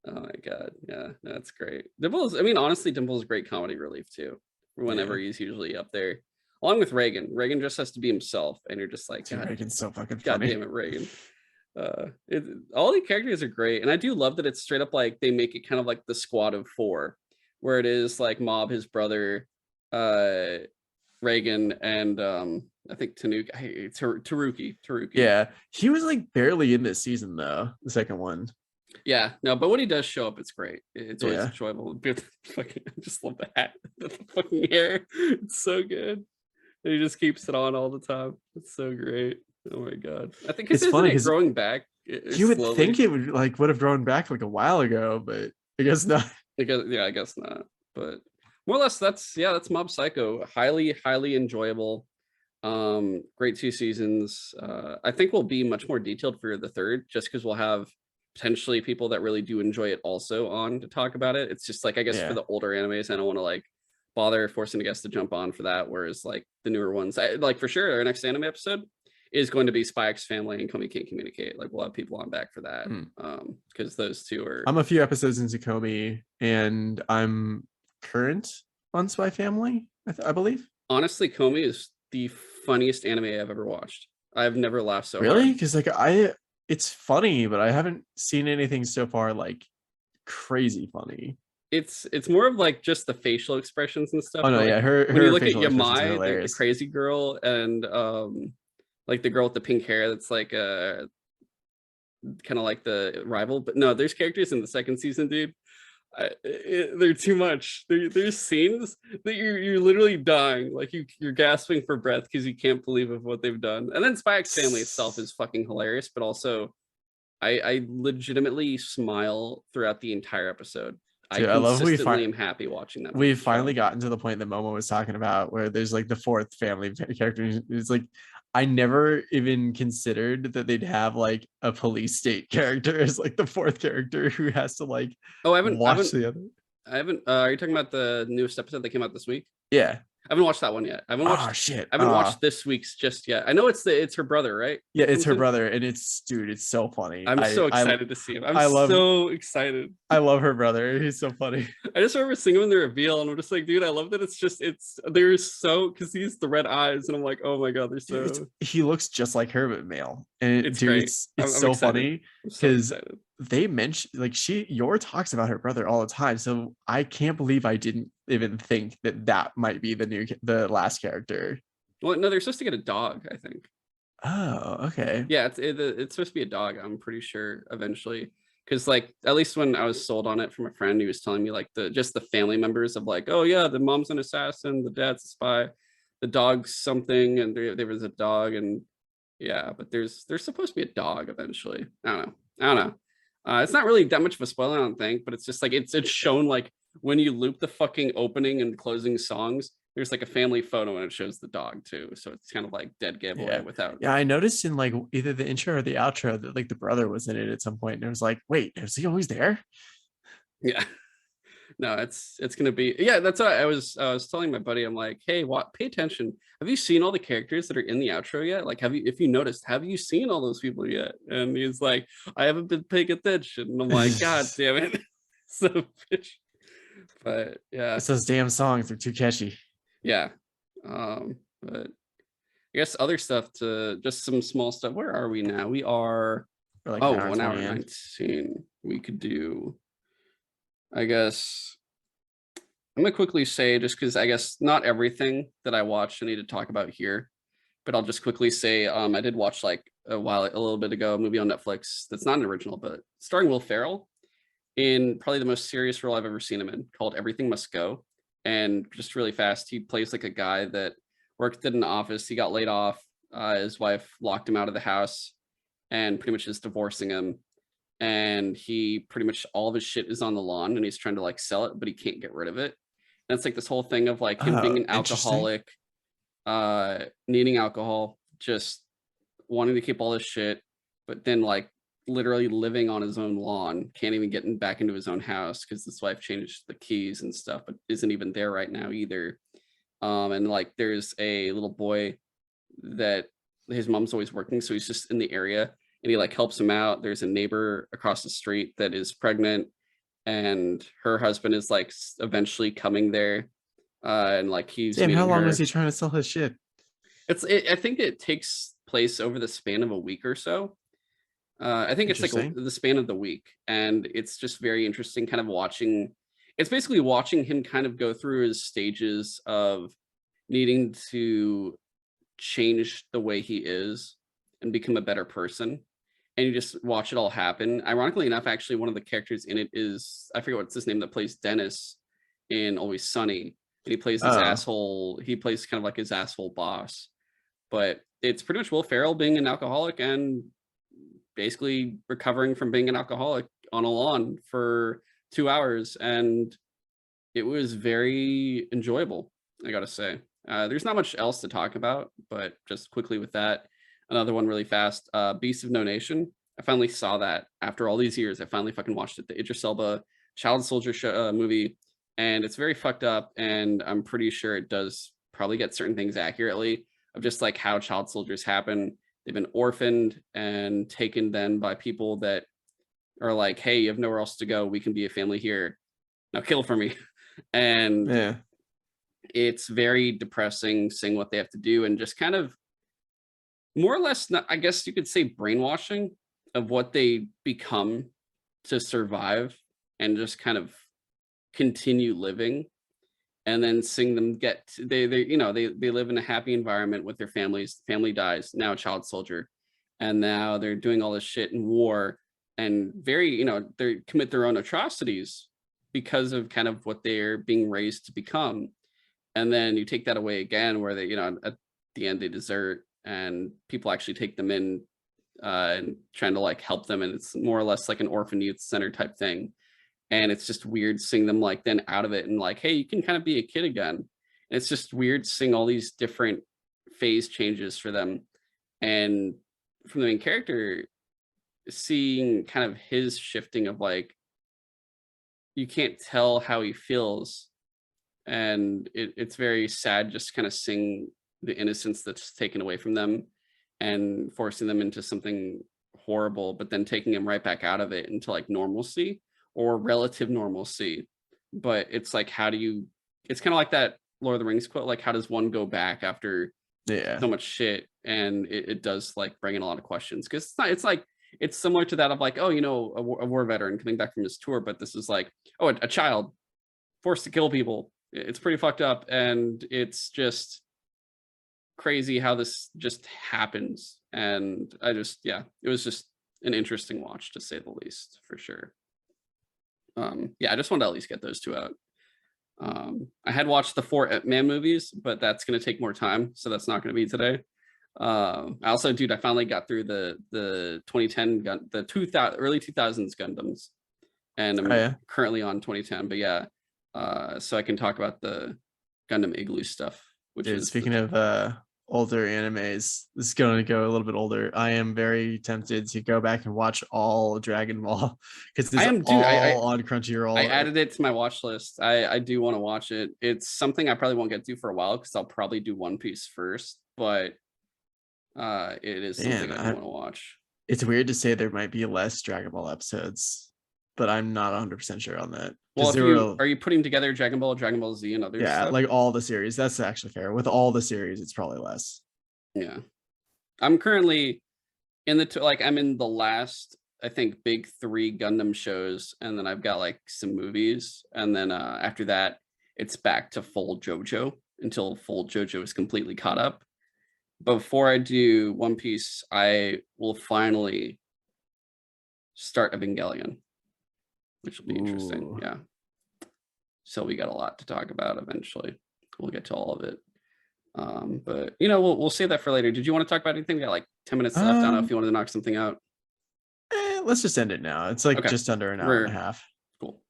Oh my God. Yeah, that's great. Dimple's, I mean, honestly, Dimple's great comedy relief too. Whenever Yeah. he's usually up there. Along with Reagan. Reagan just has to be himself, and you're just like, Dude, Reagan's so fucking God funny. damn it, Reagan. All the characters are great, and I do love that it's straight up like they make it kind of like the squad of four, where it is like Mob, his brother, uh Reagan, and I think Taruki. Yeah, he was like barely in this season though, the second one. Yeah, no, but when he does show up, it's great. It's always Yeah, enjoyable. I just love the hat, the fucking hair. It's so good. And he just keeps it on all the time. It's so great. Oh my God. I think it's, it's isn't funny it because growing back you would think slowly? it would like would have grown back like a while ago, but I guess not. Yeah, I guess not. But more or less, that's Mob Psycho. Highly enjoyable. Great 2 seasons. I think we'll be much more detailed for the third, just because we'll have potentially people that really do enjoy it also on to talk about it. It's just like, I guess for Yeah, the older animes, I don't want to like bother forcing a guest to jump on for that. Whereas like the newer ones, like for sure, our next anime episode is going to be Spy X Family and Komi Can't Communicate. Like we'll have people on back for that. hmm. Because those two are I'm a few episodes into Komi, and I'm current on Spy Family, I believe. honestly, Komi is the funniest anime I've ever watched. I've never laughed so Really? hard. Because like it's funny, but I haven't seen anything so far like crazy funny. It's more of like just the facial expressions and stuff. Oh no, But yeah, like her when you her look at facial expressions are Yamai, the hilarious. crazy girl, and like the girl with the pink hair that's like kind of like the rival. But no, there's characters in the second season, dude. They're too much. There's scenes that you're literally dying, like you're gasping for breath because you can't believe of what they've done. And then Spy X Family itself is fucking hilarious, but also I legitimately smile throughout the entire episode. I Dude, I love consistently am happy watching that we've finally show. gotten to the point that Momo was talking about where there's like the fourth family character. It's like I never even considered that they'd have like a police state character as like the fourth character who has to like Oh, watch the other. I haven't. Are you talking about the newest episode that came out this week? Yeah. I haven't watched that one yet. Oh shit. I haven't watched this week's just yet. I know it's her brother, right? Yeah, That it's comes her in. brother, and it's dude, it's so funny. I'm so excited to see him. I'm I love so excited. I love her brother. He's so funny. I just remember seeing him in the reveal, and I'm just like, dude, I love that it's they're so because he's the red eyes, and I'm like, oh my God, they're Dude, so he looks just like her but male. And it's dude, great. it's I'm so excited. funny I'm so because excited. they mention like Yor talks about her brother all the time. So I can't believe I didn't even think that that might be the last character. Well, no, they're supposed to get a dog, I think. Oh, okay. Yeah, it's supposed to be a dog. I'm pretty sure eventually, because like at least when I was sold on it from a friend, he was telling me like the family members of like, oh yeah, the mom's an assassin, the dad's a spy, the dog's something, and there was a dog, and yeah, but there's supposed to be a dog eventually. I don't know. It's not really that much of a spoiler, I don't think, but it's just like it's shown like when you loop the fucking opening and closing songs, there's like a family photo and it shows the dog too. So it's kind of like dead giveaway Yeah. without. Yeah, I noticed in like either the intro or the outro that like the brother was in it at some point, and it was like, wait, is he always there? Yeah. No, it's gonna be, yeah, that's what I was telling my buddy. I'm like, hey, what, pay attention. Have you seen all the characters that are in the outro yet? Like, if you noticed, have you seen all those people yet? And he's like, I haven't been paying attention. And I'm like, God damn it. So fish. But yeah, It's those damn songs, they're too catchy. yeah. But I guess other stuff, to just some small stuff. Where are we now? We are, For like oh, an hour and 1 hour 20 in. 19. We could do, I guess I'm gonna quickly say, just because I guess not everything that I watched I need to talk about here, but I'll just quickly say I did watch like a little bit ago a movie on Netflix that's not an original, but starring Will Ferrell. in probably the most serious role I've ever seen him in, called Everything Must Go. And just really fast, he plays like a guy that worked in an office. He got laid off. His wife locked him out of the house and pretty much is divorcing him. And he pretty much all of his shit is on the lawn and he's trying to like sell it, but he can't get rid of it. And it's like this whole thing of like him being Oh, an interesting. alcoholic, needing alcohol, just wanting to keep all this shit, but then like literally living on his own lawn, can't even get back into his own house because his wife changed the keys and stuff, but isn't even there right now either. And like there's a little boy that his mom's always working, so he's just in the area and he like helps him out. There's a neighbor across the street that is pregnant and her husband is like eventually coming there, and like he's Damn, how meeting long was her. he trying to sell his shit? I think it takes place over the span of a week or so. I think it's like Interesting. the span of the week, and it's just very interesting kind of watching. It's basically watching him kind of go through his stages of needing to change the way he is and become a better person. And you just watch it all happen. Ironically enough, actually, one of the characters in it is, I forget what's his name, that plays Dennis in Always Sunny. And he plays his Oh, asshole, he plays kind of like his asshole boss. But it's pretty much Will Ferrell being an alcoholic and basically recovering from being an alcoholic on a lawn for 2 hours. And it was very enjoyable, I gotta say. There's not much else to talk about, but just quickly with that, another one really fast, Beast of No Nation. I finally saw that after all these years. I finally fucking watched it. The Idris Elba child soldier show, movie, and it's very fucked up. And I'm pretty sure it does probably get certain things accurately of just like how child soldiers happen. They've been orphaned and taken then by people that are like, "Hey, you have nowhere else to go. We can be a family here. Now kill for me." And yeah. it's very depressing seeing what they have to do and just kind of more or less, I guess you could say, brainwashing of what they become to survive and just kind of continue living, and then seeing them they live in a happy environment with their families. Family dies, now a child soldier, and now they're doing all this shit in war, and very, they commit their own atrocities because of kind of what they're being raised to become. And then you take that away again where they, at the end they desert and people actually take them in, and trying to like help them, and it's more or less like an orphan youth center type thing. And it's just weird seeing them like then out of it and like, hey, you can kind of be a kid again. And it's just weird seeing all these different phase changes for them. And from the main character, seeing kind of his shifting of like, you can't tell how he feels. And it's very sad just kind of seeing the innocence that's taken away from them and forcing them into something horrible, but then taking them right back out of it into like normalcy or relative normalcy. But it's like, how do you, it's kind of like that Lord of the Rings quote, like, how does one go back after Yeah. so much shit? And it does like bring in a lot of questions, because it's not, it's like, it's similar to that of like, oh, a war veteran coming back from his tour, but this is like, oh, a child forced to kill people. It's pretty fucked up, and it's just crazy how this just happens. And I just, yeah, it was just an interesting watch to say the least, for sure. Yeah, I just wanted to at least get those two out. I had watched the 4 Man movies, but that's going to take more time, so that's not going to be today. I also, dude, I finally got through the 2010 the 2000 early 2000s Gundams, and Oh I'm yeah. currently on 2010. But yeah, so I can talk about the Gundam Igloo stuff, which Dude, is the, speaking of older animes, this is going to go a little bit older. I am very tempted to go back and watch all Dragon Ball because I it's am, dude. all on I Crunchyroll. added it to my watch list. I do want to watch it. It's something I probably won't get to for a while because I'll probably do One Piece first, but it is something Man, I do want to watch. it's weird to say there might be less Dragon Ball episodes, but I'm not 100% sure on that Well, because if there you were, are you putting together Dragon Ball Z, and other yeah, stuff? like all the series. That's actually fair. With all the series, it's probably less. Yeah, I'm currently in the like I'm in the last, I think, big 3 Gundam shows, and then I've got like some movies, and then after that it's back to full JoJo until full JoJo is completely caught up. Before I do One Piece, I will finally start Evangelion. which will be interesting. Ooh. Yeah. So we got a lot to talk about eventually. We'll get to all of it. But you know, we'll save that for later. Did you want to talk about anything? We got like 10 minutes left. I don't know if you wanted to knock something out. Let's just end it now. It's like Okay. just under an hour and a half. Cool.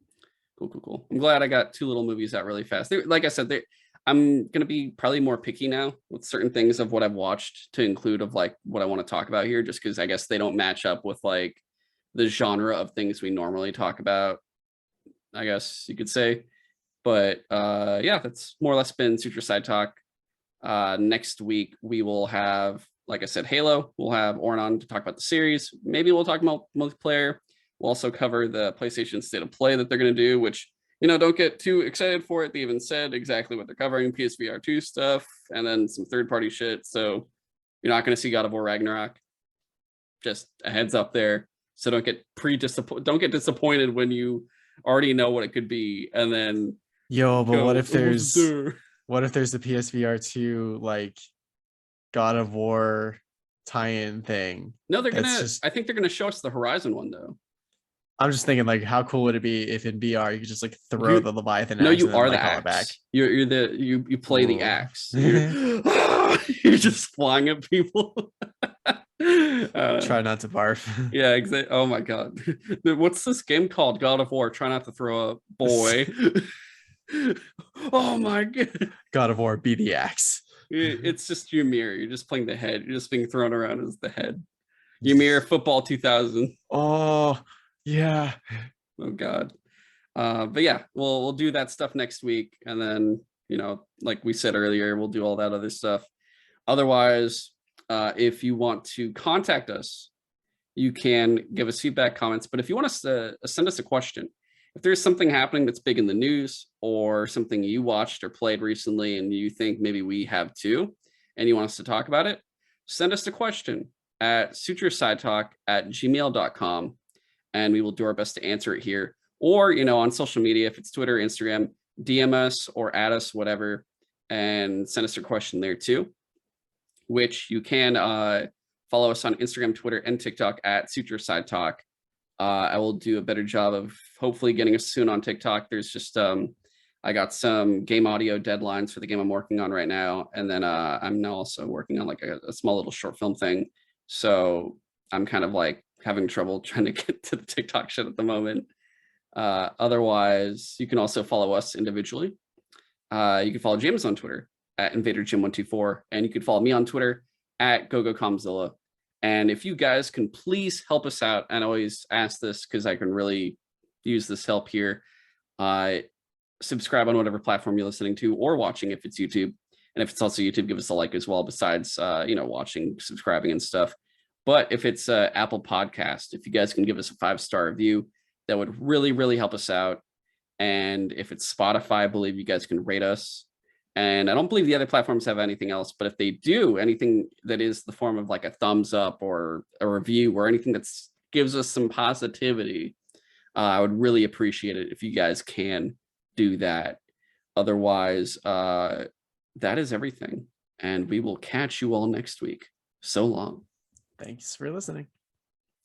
I'm glad I got 2 little movies out really fast. Like I said, I'm gonna be probably more picky now with certain things of what I've watched to include of like what I want to talk about here, just because I guess they don't match up with like the genre of things we normally talk about, I guess you could say. But yeah, that's more or less been Sutro Sidetalk. Next week we will have, like I said, Halo. We'll have Oren on to talk about the series. Maybe we'll talk about multiplayer. We'll also cover the PlayStation State of Play that they're going to do, which, you know, don't get too excited for it. They even said exactly what they're covering, PSVR 2 stuff, and then some third-party shit. So you're not going to see God of War Ragnarok. Just a heads up there. So don't get disappointed when you already know what it could be, and then but what if there's the PSVR 2 like God of War tie-in thing? No, I think they're gonna show us the Horizon one though. I'm just thinking, like, how cool would it be if in VR you could just like throw the Leviathan axe? No, you and then, are like, the call axe. it back. You play the axe. You're just flying at people. Try not to barf. Yeah, exactly. Oh my god, what's this game called? God of War. Try not to throw a boy. Oh my god. God of War, be the axe. It's just Ymir. You're just playing the head. You're just being thrown around as the head. Ymir Football 2000. Oh yeah. Oh god. But yeah, we'll do that stuff next week, and then, you know, like we said earlier, we'll do all that other stuff. Otherwise, if you want to contact us, you can give us feedback, comments. But if you want us to send us a question, if there's something happening that's big in the news, or something you watched or played recently and you think maybe we have too, and you want us to talk about it, send us a question at sutrosidetalk@gmail.com, and we will do our best to answer it here. Or, you know, on social media, if it's Twitter, Instagram, DM us or add us, whatever, and send us your question there too, which you can follow us on Instagram, Twitter, and TikTok at Sutro Sidetalk. I will do a better job of hopefully getting us soon on TikTok. There's just, I got some game audio deadlines for the game I'm working on right now. And then I'm now also working on like a small little short film thing. So I'm kind of like having trouble trying to get to the TikTok shit at the moment. Otherwise, you can also follow us individually. You can follow James on Twitter at InvaderJim124, and you can follow me on Twitter at GoGoComzilla. And if you guys can please help us out, and I always ask this because I can really use this help here, subscribe on whatever platform you're listening to or watching if it's YouTube. And if it's also YouTube, give us a like as well, besides, you know, watching, subscribing and stuff. But if it's Apple Podcast, if you guys can give us a 5-star review, that would really, really help us out. And if it's Spotify, I believe you guys can rate us. And I don't believe the other platforms have anything else, but if they do, anything that is the form of like a thumbs up or a review or anything that gives us some positivity, I would really appreciate it if you guys can do that. Otherwise, that is everything. And we will catch you all next week. So long. Thanks for listening.